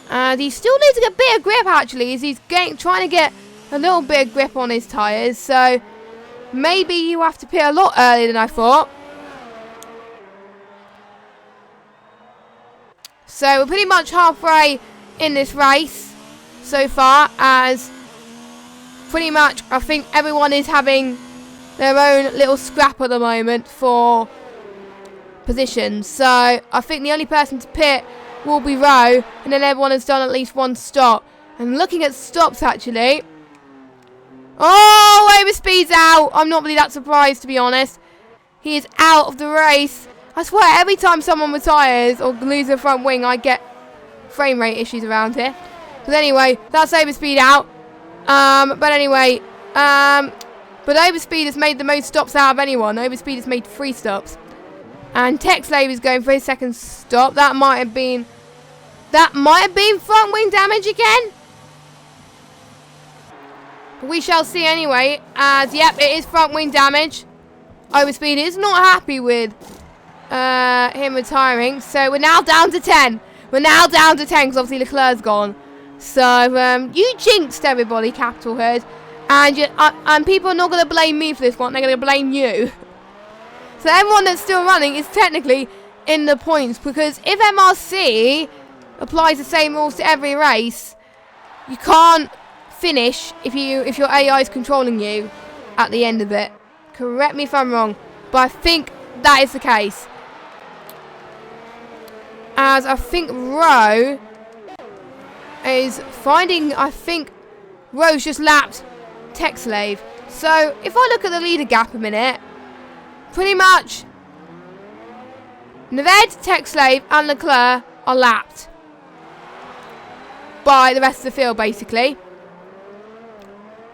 And he still needs a bit of grip, actually, as he's trying to get a little bit of grip on his tyres, so maybe you have to pit a lot earlier than I thought. So we're pretty much halfway in this race so far, as pretty much I think everyone is having their own little scrap at the moment for positions. So I think the only person to pit will be Rowe, and then everyone has done at least one stop. And looking at stops, actually, oh, Overspeed's out. I'm not really that surprised, to be honest. He is out of the race. I swear, every time someone retires or loses a front wing, I get frame rate issues around here. But anyway, that's Overspeed out. But Overspeed has made the most stops out of anyone. Overspeed has made 3 stops. And Texlave is going for his second stop. That might have been front wing damage again. But we shall see anyway. As yep, it is front wing damage. Overspeed is not happy with him retiring. So we're now down to 10. We're now down to 10 because obviously Leclerc's gone. So you jinxed everybody, Capital Hood. And people are not going to blame me for this one. They're going to blame you. So everyone that's still running is technically in the points, because if MRC applies the same rules to every race, you can't finish if your AI is controlling you at the end of it. Correct me if I'm wrong, but I think that is the case. As I think Rowe is finding, I think Rowe's just lapped Texlave. So, if I look at the leader gap a minute, pretty much Neved, Texlave and Leclerc are lapped by the rest of the field, basically.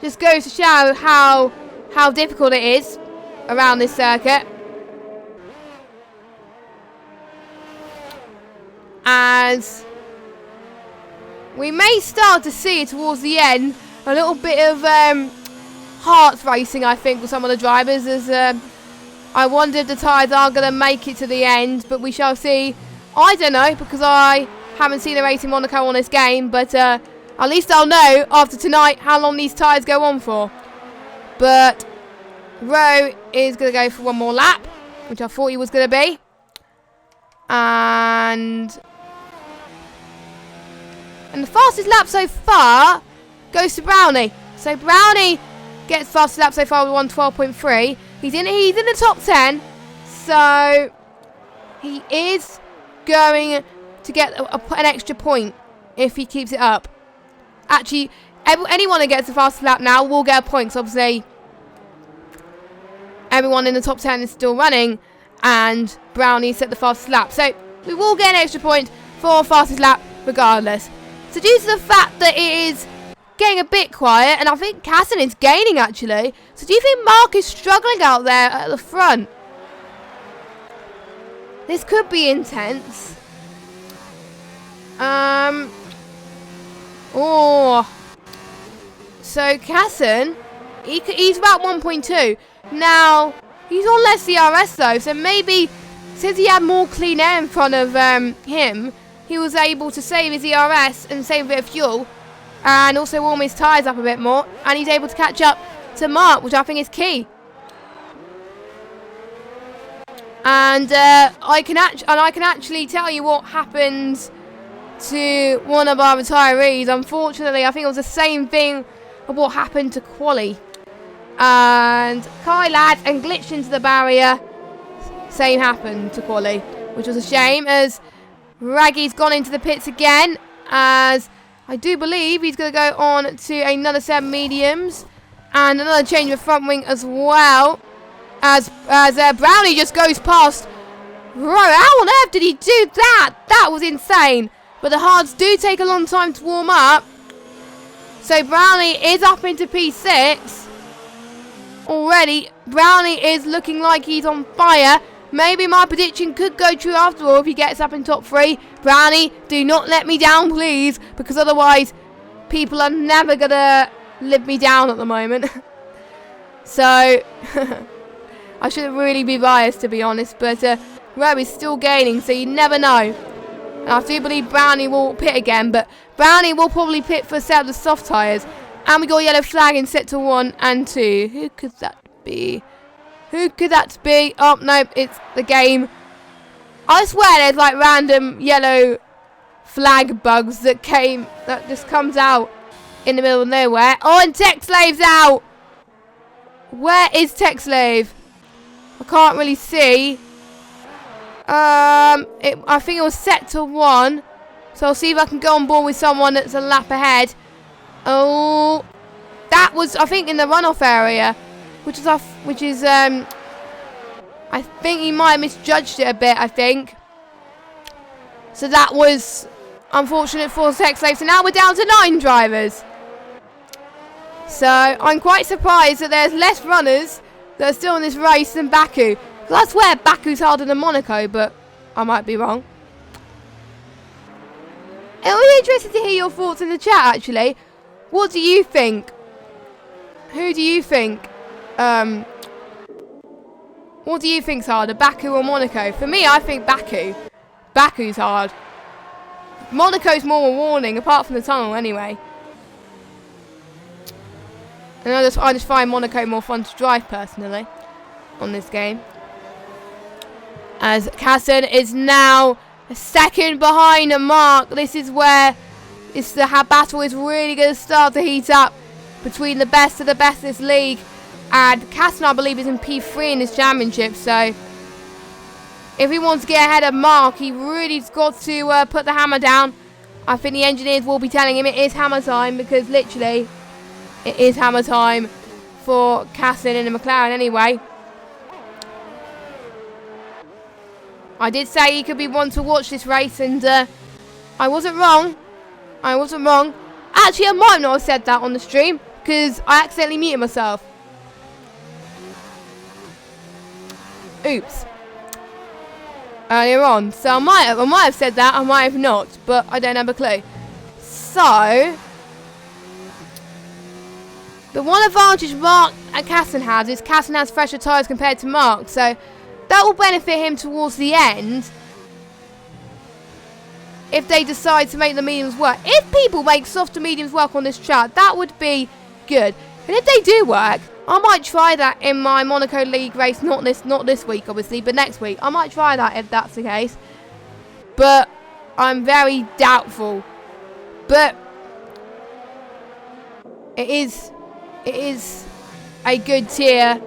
Just goes to show how difficult it is around this circuit. As we may start to see towards the end a little bit of heart racing, I think, for some of the drivers, as I wonder if the tyres are going to make it to the end, but we shall see. I don't know, because I haven't seen a race in Monaco on this game, but at least I'll know after tonight how long these tyres go on for. But Rowe is going to go for one more lap, which I thought he was going to be. And the fastest lap so far goes to Brownie. So Brownie gets fastest lap so far with 1:12.3. He's in the top 10. So he is going to get an extra point if he keeps it up. Actually, anyone that gets the fastest lap now will get a point. Because obviously, everyone in the top 10 is still running, and Brownie set the fastest lap. So we will get an extra point for fastest lap regardless. So due to the fact that it is getting a bit quiet, and I think Casson is gaining actually. So do you think Mark is struggling out there at the front? This could be intense. So Casson, he's about 1.2. Now, he's on less DRS though, so maybe since he had more clean air in front of him, he was able to save his ERS and save a bit of fuel, and also warm his tyres up a bit more, and he's able to catch up to Mark, which I think is key. And I can actually tell you what happened to one of our retirees. Unfortunately, I think it was the same thing of what happened to Quali. And Kai Ladd and glitched into the barrier. Same happened to Quali, which was a shame, as Raggy's gone into the pits again, as I do believe he's going to go on to another 7 mediums and another change of front wing as well, as Brownie just goes past. Bro, how on earth did he do that? That was insane. But the hards do take a long time to warm up. So Brownie is up into P6 already. Brownie is looking like he's on fire. Maybe my prediction could go true after all if he gets up in top 3. Brownie, do not let me down, please, because otherwise people are never going to live me down at the moment. So, I shouldn't really be biased, to be honest, but Rowe is still gaining, so you never know. And I do believe Brownie will pit again, but Brownie will probably pit for a set of the soft tyres. And we got a yellow flag in sector 1 and 2. Who could that be? Who could that be? Oh, no, it's the game. I swear there's like random yellow flag bugs that just comes out in the middle of nowhere. Oh, and Texlave's out. Where is Texlave? I can't really see. I think it was sector 1. So I'll see if I can go on board with someone that's a lap ahead. Oh, that was, I think, in the runoff area. Which is I think he might have misjudged it a bit, I think. So that was unfortunate for Texlave. So now we're down to 9 drivers. So I'm quite surprised that there's less runners that are still in this race than Baku. Because I swear Baku's harder than Monaco, but I might be wrong. It'll be interesting to hear your thoughts in the chat, actually. What do you think? Who do you think? What do you think's harder, Baku or Monaco? For me, I think Baku. Baku's hard. Monaco's more a warning, apart from the tunnel, anyway. And I just find Monaco more fun to drive, personally, on this game. As Casson is now a second behind Mark. This is where the battle is really going to start to heat up between the best of the best in this league. And Casson, I believe, is in P3 in this championship. So if he wants to get ahead of Mark, he really's got to put the hammer down. I think the engineers will be telling him it is hammer time, because literally it is hammer time for Cassin in the McLaren anyway. I did say he could be one to watch this race, and I wasn't wrong. I wasn't wrong. Actually, I might not have said that on the stream because I accidentally muted myself. Oops. Earlier on. So I might have said that, I might have not, but I don't have a clue. So the one advantage Mark and Cassin has is Cassin has fresher tyres compared to Mark, so that will benefit him towards the end if they decide to make the mediums work. If people make softer mediums work on this track, that would be good. And if they do work, I might try that in my Monaco League race. Not this week, obviously, but next week. I might try that if that's the case. But I'm very doubtful. But it is a good tier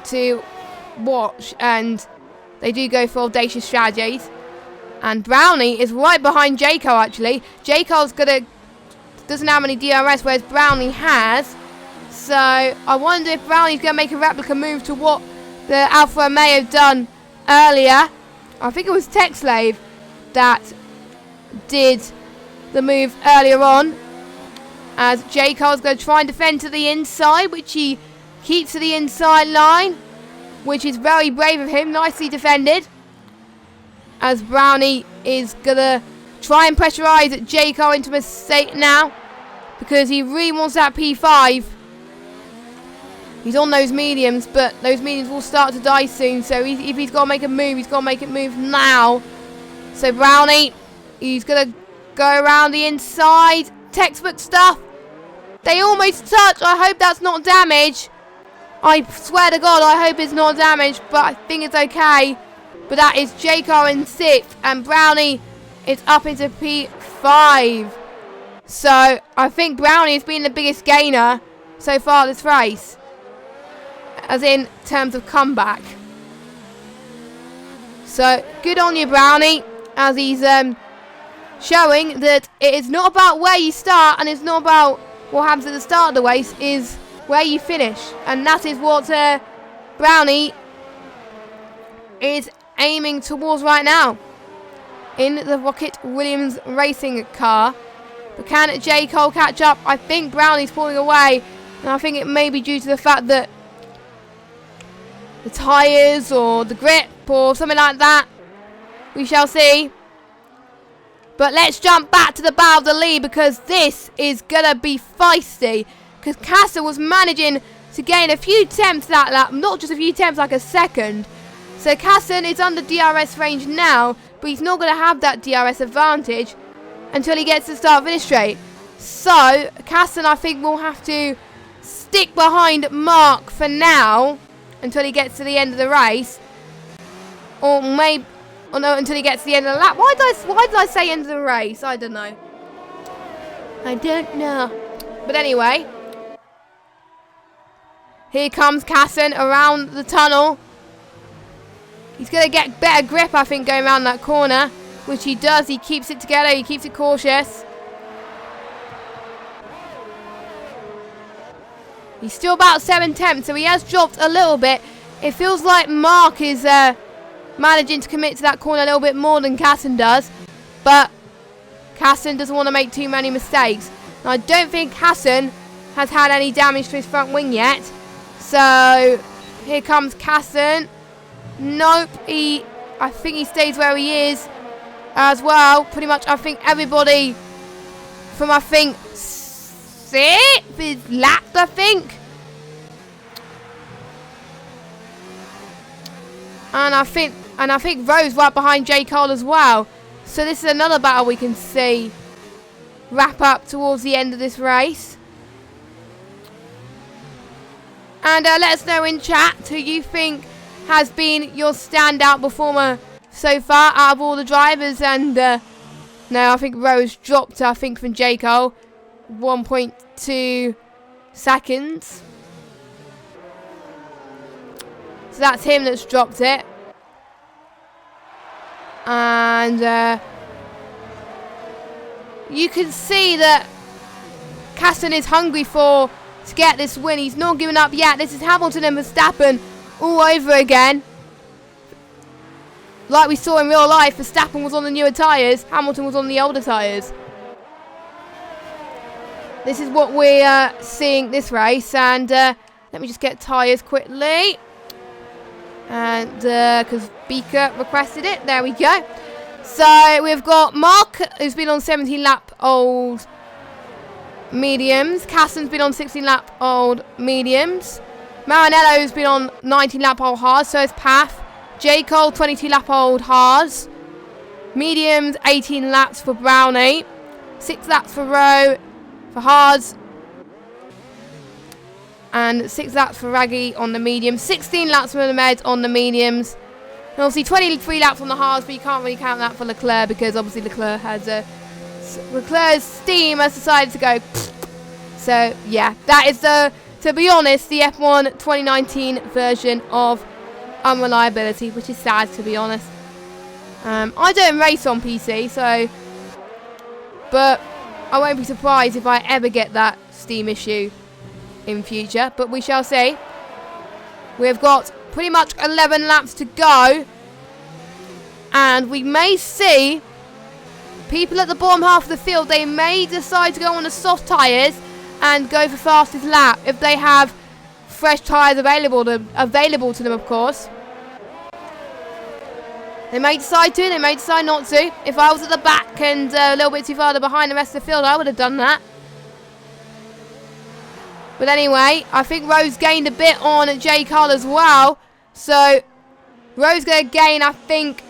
to watch, and they do go for audacious strategies. And Brownie is right behind Jayco, actually. Jayco's doesn't have any DRS, whereas Brownie has. So I wonder if Brownie's going to make a replica move to what the Alfa Romeo have done earlier. I think it was TechSlave that did the move earlier on, as Jayco's going to try and defend to the inside, which he keeps to the inside line, which is very brave of him. Nicely defended. As Brownie is going to try and pressurise Jayco into a mistake now, because he really wants that P5. He's on those mediums, but those mediums will start to die soon. So if he's got to make a move, he's got to make it move now. So Brownie, he's going to go around the inside. Textbook stuff. They almost touch. I hope that's not damage. I swear to God, I hope it's not damage, but I think it's okay. But that is Jayco in 6th, and Brownie is up into P5. So I think Brownie has been the biggest gainer so far this race, as in terms of comeback. So good on you, Brownie, as he's showing that it is not about where you start, and it's not about what happens at the start of the race, is where you finish. And that is what Brownie is aiming towards right now in the Rocket Williams racing car. But can Jayco catch up? I think Brownie's pulling away, and I think it may be due to the fact that the tyres or the grip or something like that. We shall see. But let's jump back to the bow of the lead, because this is going to be feisty. Because Cassin was managing to gain a few tenths that lap, not just a few tenths, like a second. So Cassin is under DRS range now, but he's not going to have that DRS advantage until he gets to start-finish straight. So Cassin, I think, will have to stick behind Mark for now until he gets to the end of the race, or maybe, or no, until he gets to the end of the lap. Why did I say end of the race? I don't know. I don't know. But anyway, here comes Cassin around the tunnel. He's going to get better grip, I think, going around that corner, which he does. He keeps it together. He keeps it cautious. He's still about 7 tenths, so he has dropped a little bit. It feels like Mark is managing to commit to that corner a little bit more than Cassin does, but Cassin doesn't want to make too many mistakes. And I don't think Cassin has had any damage to his front wing yet. So here comes Cassin. Nope, I think he stays where he is as well. Pretty much, I think everybody from, I think, 6th is lapped, I think. And I think Rose right behind J. Cole as well. So this is another battle we can see wrap up towards the end of this race. And let us know in chat who you think has been your standout performer so far out of all the drivers. And no, I think Rose dropped, I think, from J. Cole 1.2 seconds. So that's him that's dropped it. And you can see that Kasten is hungry to get this win. He's not giving up yet. This is Hamilton and Verstappen all over again. Like we saw in real life, Verstappen was on the newer tyres, Hamilton was on the older tyres. This is what we're seeing this race, and let me just get tyres quickly. And because Beaker requested it, there we go. So we've got Mark, who's been on 17 lap old mediums. Kasten's been on 16 lap old mediums. Maranello's been on 19 lap old hards, so is Path. J. Cole, 22 lap old hards. Mediums, 18 laps for Brownie. 6 laps for Rowe for hards. And 6 laps for Raggy on the mediums. 16 laps for the Meds on the mediums. And obviously 23 laps on the hards, but you can't really count that for Leclerc because obviously Leclerc has Leclerc's steam has decided to go. So yeah, that is to be honest, the F1 2019 version of unreliability, which is sad to be honest. I don't race on PC, so, but I won't be surprised if I ever get that steam issue in future, but we shall see. We've got pretty much 11 laps to go, and we may see people at the bottom half of the field. They may decide to go on the soft tyres and go for fastest lap if they have fresh tyres available to them, of course. They may decide to, they may decide not to. If I was at the back and a little bit too further behind the rest of the field, I would have done that. But anyway, I think Rose gained a bit on J. Cole as well. So Rose going to gain, I think,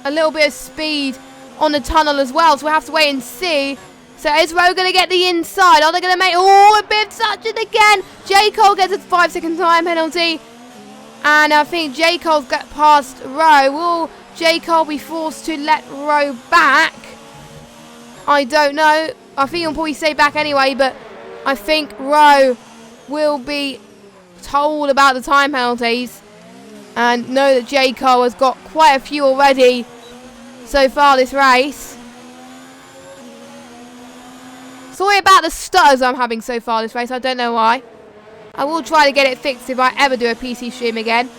a little bit of speed on the tunnel as well. So we'll have to wait and see. So is Rowe going to get the inside? Are they going to make... Oh, a bit of touching again. J. Cole gets a 5-second time penalty. And I think J. Cole's got past Rowe. Will J. Cole be forced to let Rowe back? I don't know. I think he'll probably stay back anyway, but I think Rowe will be told about the time penalties and know that J. Cole has got quite a few already so far this race. Sorry about the stutters I'm having so far this race. I don't know why. I will try to get it fixed if I ever do a PC stream again.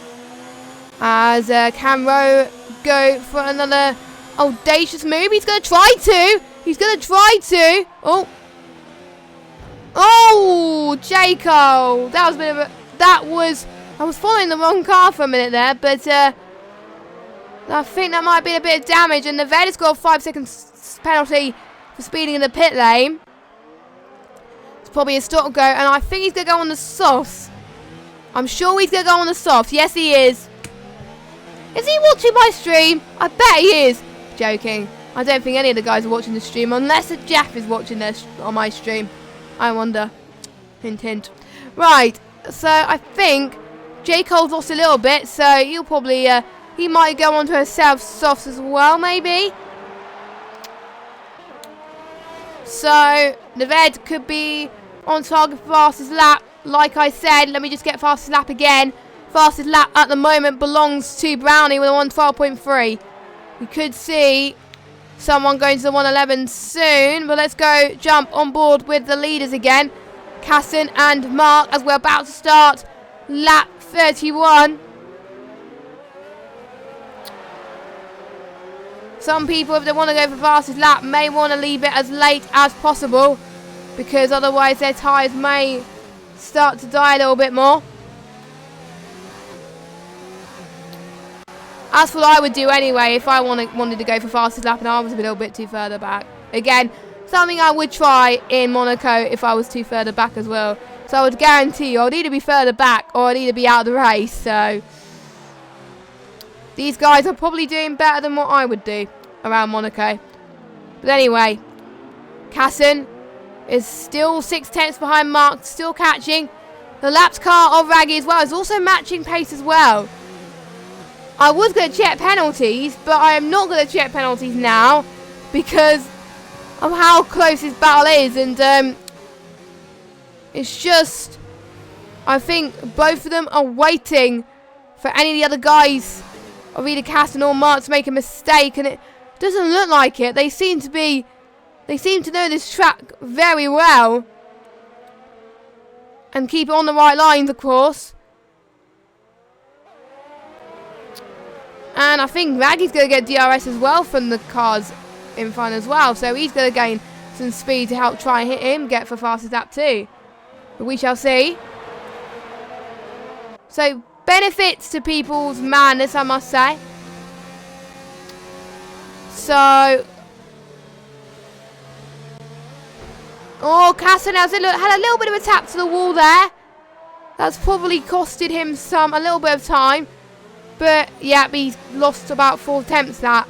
As can Rowe go for another audacious move? He's going to try to. He's going to try to. Oh. Oh, J. Cole. That was a bit of a... I was following the wrong car for a minute there, but I think that might have been a bit of damage. And Nevada's got a 5-second penalty for speeding in the pit lane. It's probably a stop go, and I think he's going to go on the softs. I'm sure he's going to go on the softs. Yes, he is. Is he watching my stream? I bet he is. Joking. I don't think any of the guys are watching the stream, unless Jeff is watching this on my stream. I wonder. Hint, hint. Right. So, I think J. Cole's lost a little bit, so he'll probably... he might go onto a set of softs as well, maybe. So, Nevada could be on target for fastest lap. Like I said, let me just get fastest lap again. Fastest lap at the moment belongs to Brownie with a 112.3. We could see someone going to the 111 soon, but let's go jump on board with the leaders again. Kasten and Mark as we're about to start lap 31. Some people, if they want to go for fastest lap, may want to leave it as late as possible because otherwise their tyres may start to die a little bit more. That's what I would do anyway if I wanted to go for fastest lap and I was a little bit too further back. Again, something I would try in Monaco if I was too further back as well. So I would guarantee you I'd either be further back or I'd either be out of the race. So these guys are probably doing better than what I would do around Monaco. But anyway, Kasten is still 6 tenths behind Mark, still catching. The laps car of Raggy as well is also matching pace as well. I was going to check penalties, but I am not going to check penalties now because of how close this battle is. And it's just, I think both of them are waiting for any of the other guys of either Kasten or Mark to make a mistake, and it doesn't look like it. They seem to know this track very well. And keep it on the right lines, of course. And I think Raggy's going to get DRS as well from the cars in front as well. So he's going to gain some speed to help try and hit him, get for fastest lap too. But we shall see. So benefits to people's madness, I must say. So... Oh, Casson has had a little bit of a tap to the wall there. That's probably costed him a little bit of time. But, yeah, he's lost about 4 tenths that.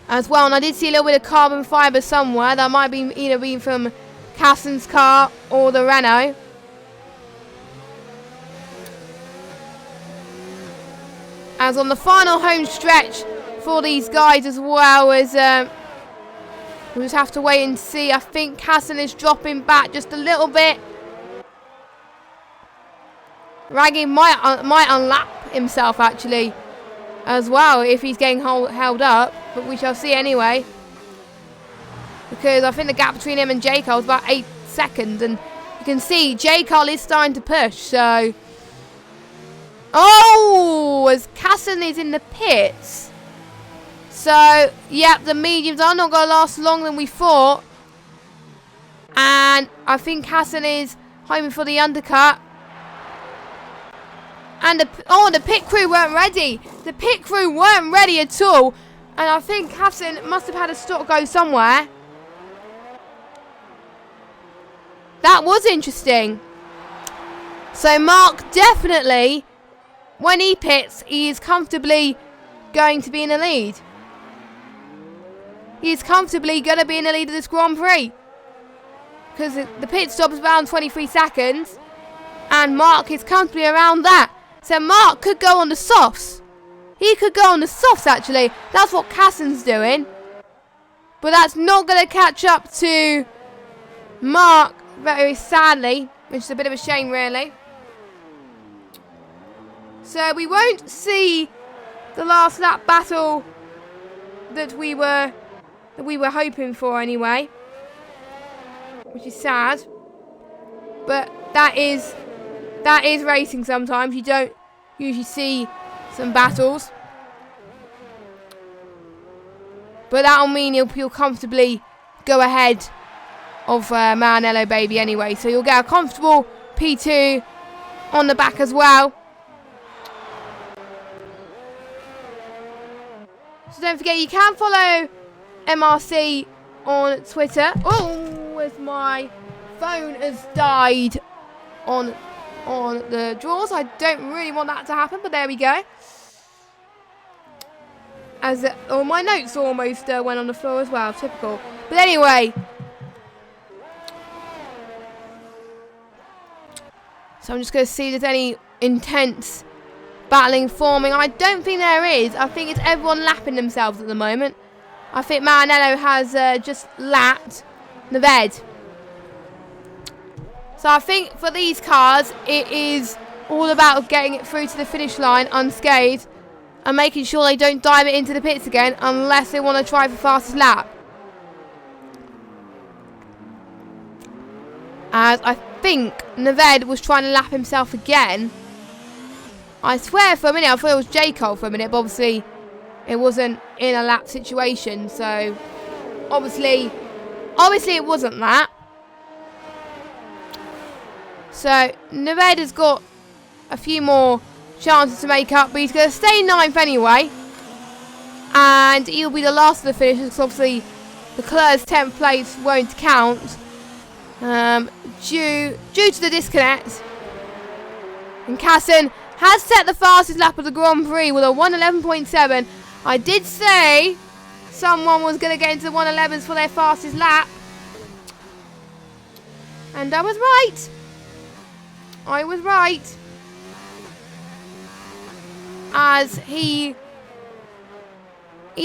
As well, and I did see a little bit of carbon fibre somewhere. That might be either been from Casson's car or the Renault. As on the final home stretch for these guys as well as... we'll just have to wait and see. I think Casson is dropping back just a little bit. Raggy might unlap himself actually as well if he's getting held up. But we shall see anyway. Because I think the gap between him and J. Cole is about 8 seconds. And you can see J. Cole is starting to push. So... Oh! As Casson is in the pits. So, yep, the mediums are not going to last longer than we thought. And I think Casson is homing for the undercut. And the pit crew weren't ready. The pit crew weren't ready at all. And I think Casson must have had a stop go somewhere. That was interesting. So Mark definitely, when he pits, he is comfortably going to be in the lead. He's comfortably going to be in the lead of this Grand Prix. Because the pit stop is around 23 seconds. And Mark is comfortably around that. So Mark could go on the softs. He could go on the softs actually. That's what Casson's doing. But that's not going to catch up to Mark very sadly. Which is a bit of a shame really. So we won't see the last lap battle that we were hoping for anyway, which is sad. But that is racing sometimes. You don't usually see some battles, but that'll mean he'll comfortably go ahead of Maranello baby anyway. So you'll get a comfortable P2 on the back as well. So don't forget, you can follow MRC on Twitter. Oh, as my phone has died on the drawers. I don't really want that to happen, but there we go. My notes almost went on the floor as well. Typical. But anyway. So I'm just going to see if there's any intense battling forming. I don't think there is. I think it's everyone lapping themselves at the moment. I think Maranello has just lapped Neved. So I think for these cars, it is all about getting it through to the finish line unscathed and making sure they don't dive it into the pits again unless they want to try for fastest lap. As I think Neved was trying to lap himself again. I swear for a minute I thought it was J. Cole for a minute, but obviously it wasn't in a lap situation, so obviously it wasn't that. So Neved has got a few more chances to make up, but he's going to stay 9th anyway. And he'll be the last of the finishers, because obviously Leclerc's 10th place won't count. Due to the disconnect. And Casson has set the fastest lap of the Grand Prix with a 1:11.7. I did say someone was going to get into the 1:11s for their fastest lap. And I was right. I was right. As he's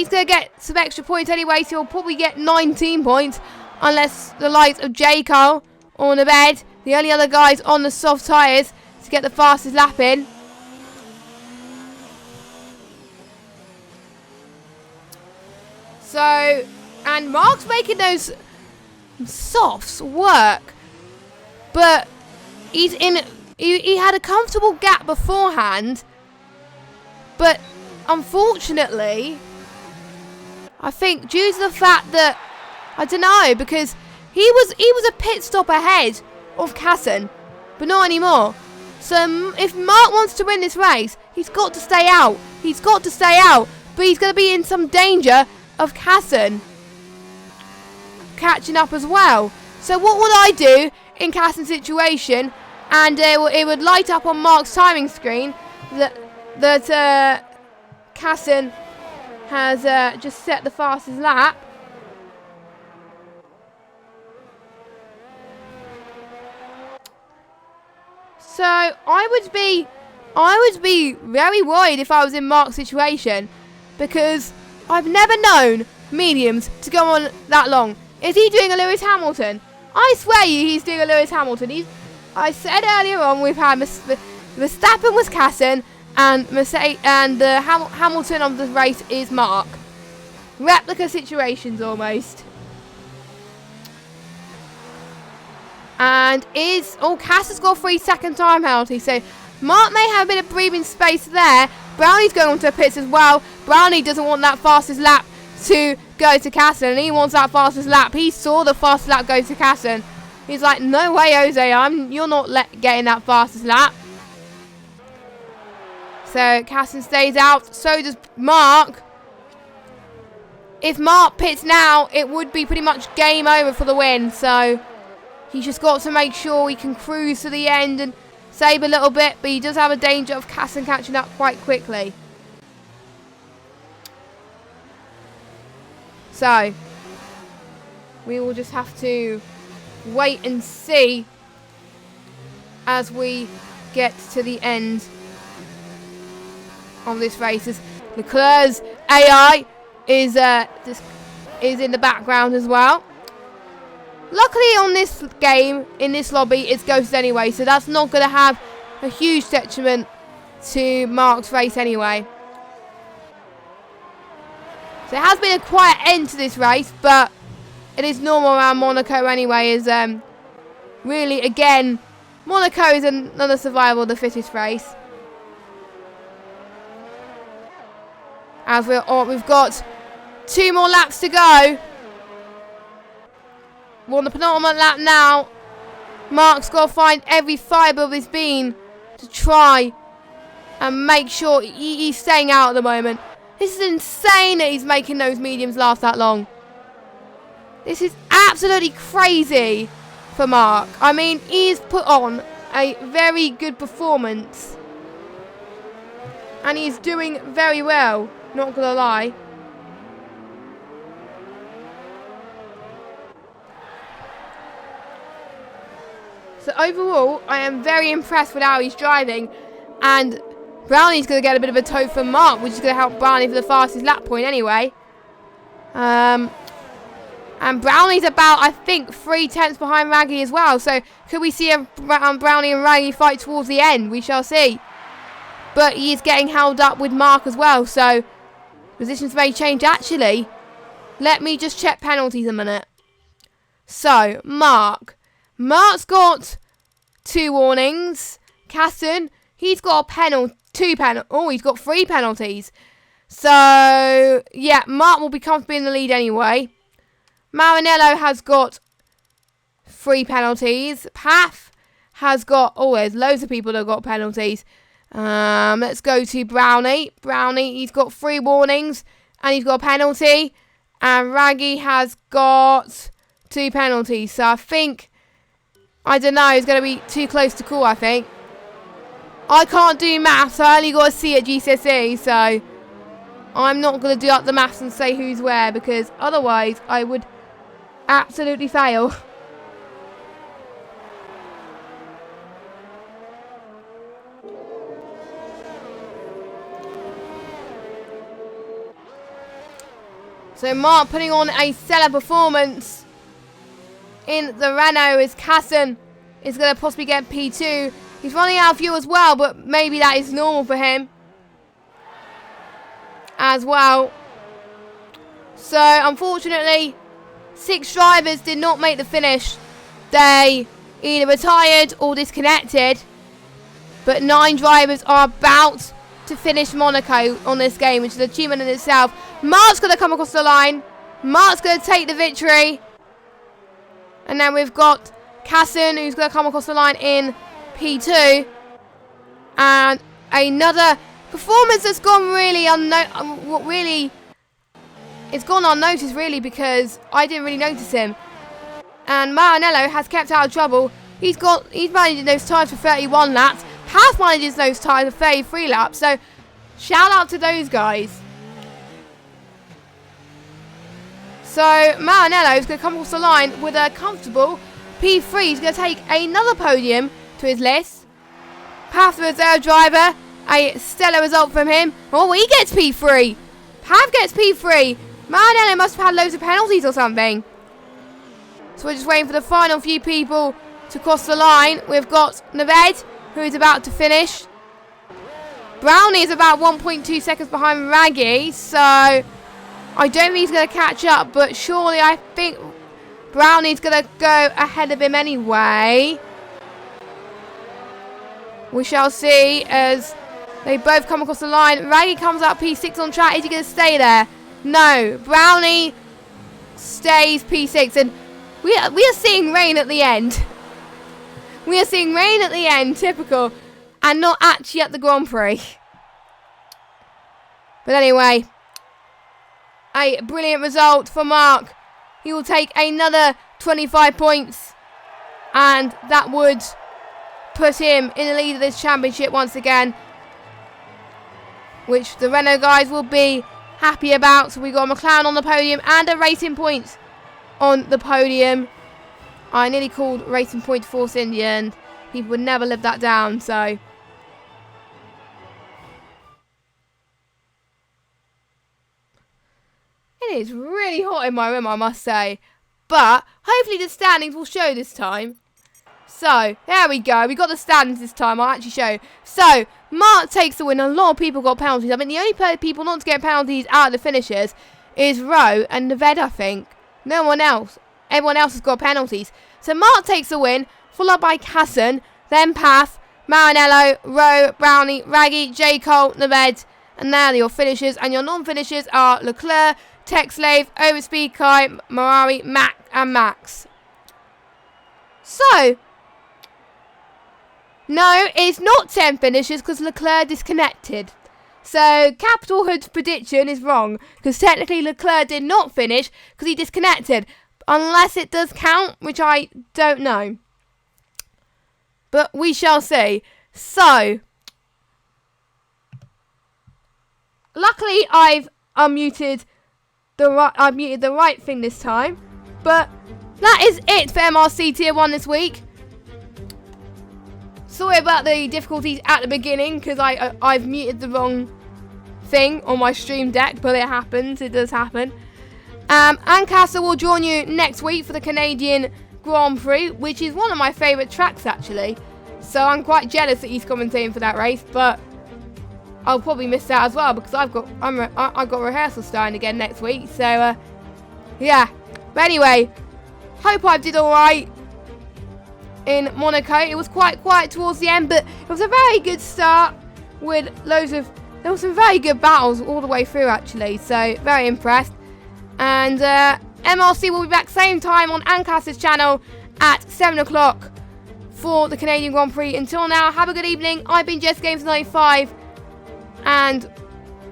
going to get some extra points anyway, so he'll probably get 19 points. Unless the likes of J. Cole or Neved, the only other guys on the soft tyres to get the fastest lap in. So, and Mark's making those softs work but he's in. He had a comfortable gap beforehand, but unfortunately, I think due to the fact that I don't know, because he was a pit stop ahead of Kassan, but not anymore. So if Mark wants to win this race, he's got to stay out. He's got to stay out, but he's going to be in some danger of Kassan catching up as well. So what would I do in Kassan's situation? And it would light up on Mark's timing screen that Kassan has just set the fastest lap. So I would be very worried if I was in Mark's situation, because I've never known mediums to go on that long. Is he doing a Lewis Hamilton? I swear you, he's doing a Lewis Hamilton. I said earlier on we've had Verstappen was Kassan, and the Hamilton of the race is Mark. Replica situations almost. And Kassan's got a 3-second time penalty, so Mark may have a bit of breathing space there. Brownie's going onto the pits as well. Brownie doesn't want that fastest lap to go to Kassan, and he wants that fastest lap. He saw the fastest lap go to Kassan. He's like, no way, Jose, you're not getting that fastest lap. So Kassan stays out. So does Mark. If Mark pits now, it would be pretty much game over for the win. So he's just got to make sure he can cruise to the end and save a little bit. But he does have a danger of Kassan catching up quite quickly. So we will just have to wait and see as we get to the end of this race. As Leclerc's AI is in the background as well. Luckily on this game, in this lobby, it's ghosted anyway, so that's not going to have a huge detriment to Mark's race anyway. So it has been a quiet end to this race, but it is normal around Monaco anyway, as really, again, Monaco is another survival of the fittest race. As we've got 2 more laps to go. We're on the penultimate lap now. Mark's got to find every fibre of his being to try and make sure he's staying out at the moment. This is insane that he's making those mediums last that long. This is absolutely crazy for Mark. I mean, he's put on a very good performance. And he's doing very well, not gonna lie. So overall, I am very impressed with how he's driving. And Brownie's going to get a bit of a tow from Mark, which is going to help Brownie for the fastest lap point anyway. And Brownie's about, I think, 3/10 behind Raggy as well. So could we see a Brownie and Raggy fight towards the end? We shall see. But he is getting held up with Mark as well. So positions may change. Actually, let me just check penalties a minute. So Mark's got 2 warnings. Kassan, he's got a penalty. He's got 3 penalties. So, yeah, Mark will be comfortably in the lead anyway. Maranello has got 3 penalties. Path has got... there's loads of people that have got penalties. Let's go to Brownie. Brownie, he's got 3 warnings. And he's got a penalty. And Raggy has got 2 penalties. So, I think... I don't know, it's going to be too close to call, I think. I can't do maths, I only got to see at GCSE, so I'm not going to do up the maths and say who's where, because otherwise I would absolutely fail. So Mark putting on a stellar performance in the Renault, as Kassan is going to possibly get P2. He's running out of fuel as well, but maybe that is normal for him as well. So, unfortunately, 6 drivers did not make the finish. They either retired or disconnected. But 9 drivers are about to finish Monaco on this game, which is an achievement in itself. Mark's going to come across the line. Mark's going to take the victory. And then we've got Casson, who's going to come across the line in P2. And another performance that's gone really it's gone unnoticed really, because I didn't really notice him. And Maranello has kept out of trouble. He's managing those times for 31 laps. Path manages those times for 33 laps. So shout out to those guys. So Maranello is going to come across the line with a comfortable P3. He's going to take another podium to his list. Path the reserve driver. A stellar result from him. Oh, he gets P3. Path gets P3. Maranello must have had loads of penalties or something. So we're just waiting for the final few people to cross the line. We've got Neved, who is about to finish. Brownie is about 1.2 seconds behind Raggy. So I don't think he's going to catch up. But surely I think Brownie's going to go ahead of him anyway. We shall see as they both come across the line. Raggy comes up P6 on track. Is he going to stay there? No. Brownie stays P6. And we are seeing rain at the end. We are seeing rain at the end. Typical. And not actually at the Grand Prix. But anyway, a brilliant result for Mark. He will take another 25 points. And that would put him in the lead of this championship once again, which the Renault guys will be happy about. So we got McLaren on the podium and a Racing Point on the podium. I nearly called Racing Point Force India, and people would never live that down. So it is really hot in my room, I must say, but hopefully the standings will show this time. So, there we go. We got the standings this time. I'll actually show. So, Mark takes the win. A lot of people got penalties. I mean, the only people not to get penalties out of the finishers is Rowe and Neved, I think. No one else. Everyone else has got penalties. So, Mark takes the win, followed by Casson, then Path, Maranello, Rowe, Brownie, Raggy, J. Cole, Neved. And there are your finishers. And your non-finishers are Leclerc, Techslave, Overspeed Kai, Marari, Mac, and Max. So, no, it's not 10 finishes because Leclerc disconnected. So, Capital Hood's prediction is wrong because technically Leclerc did not finish because he disconnected. Unless it does count, which I don't know. But we shall see. So, luckily I've muted the right thing this time. But that is it for MRC Tier 1 this week. Sorry about the difficulties at the beginning because I've muted the wrong thing on my stream deck, but it happens. It does happen. Ancaster will join you next week for the Canadian Grand Prix, which is one of my favourite tracks actually. So I'm quite jealous that he's commentating for that race, but I'll probably miss out as well because I've got rehearsal starting again next week. So yeah. But anyway, hope I did all right in Monaco. It was quite quiet towards the end, but it was a very good start with there were some very good battles all the way through actually, so very impressed. And MRC will be back same time on Ancaster's channel at 7 o'clock for the Canadian Grand Prix. Until now, have a good evening. I've been JessGames95 and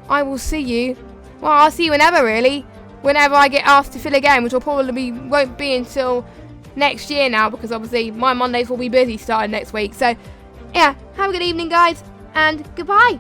I will see you, well, I'll see you whenever really, whenever I get asked to fill again, which will probably won't be until next year now because obviously my Mondays will be busy starting next week. So yeah, have a good evening guys and goodbye.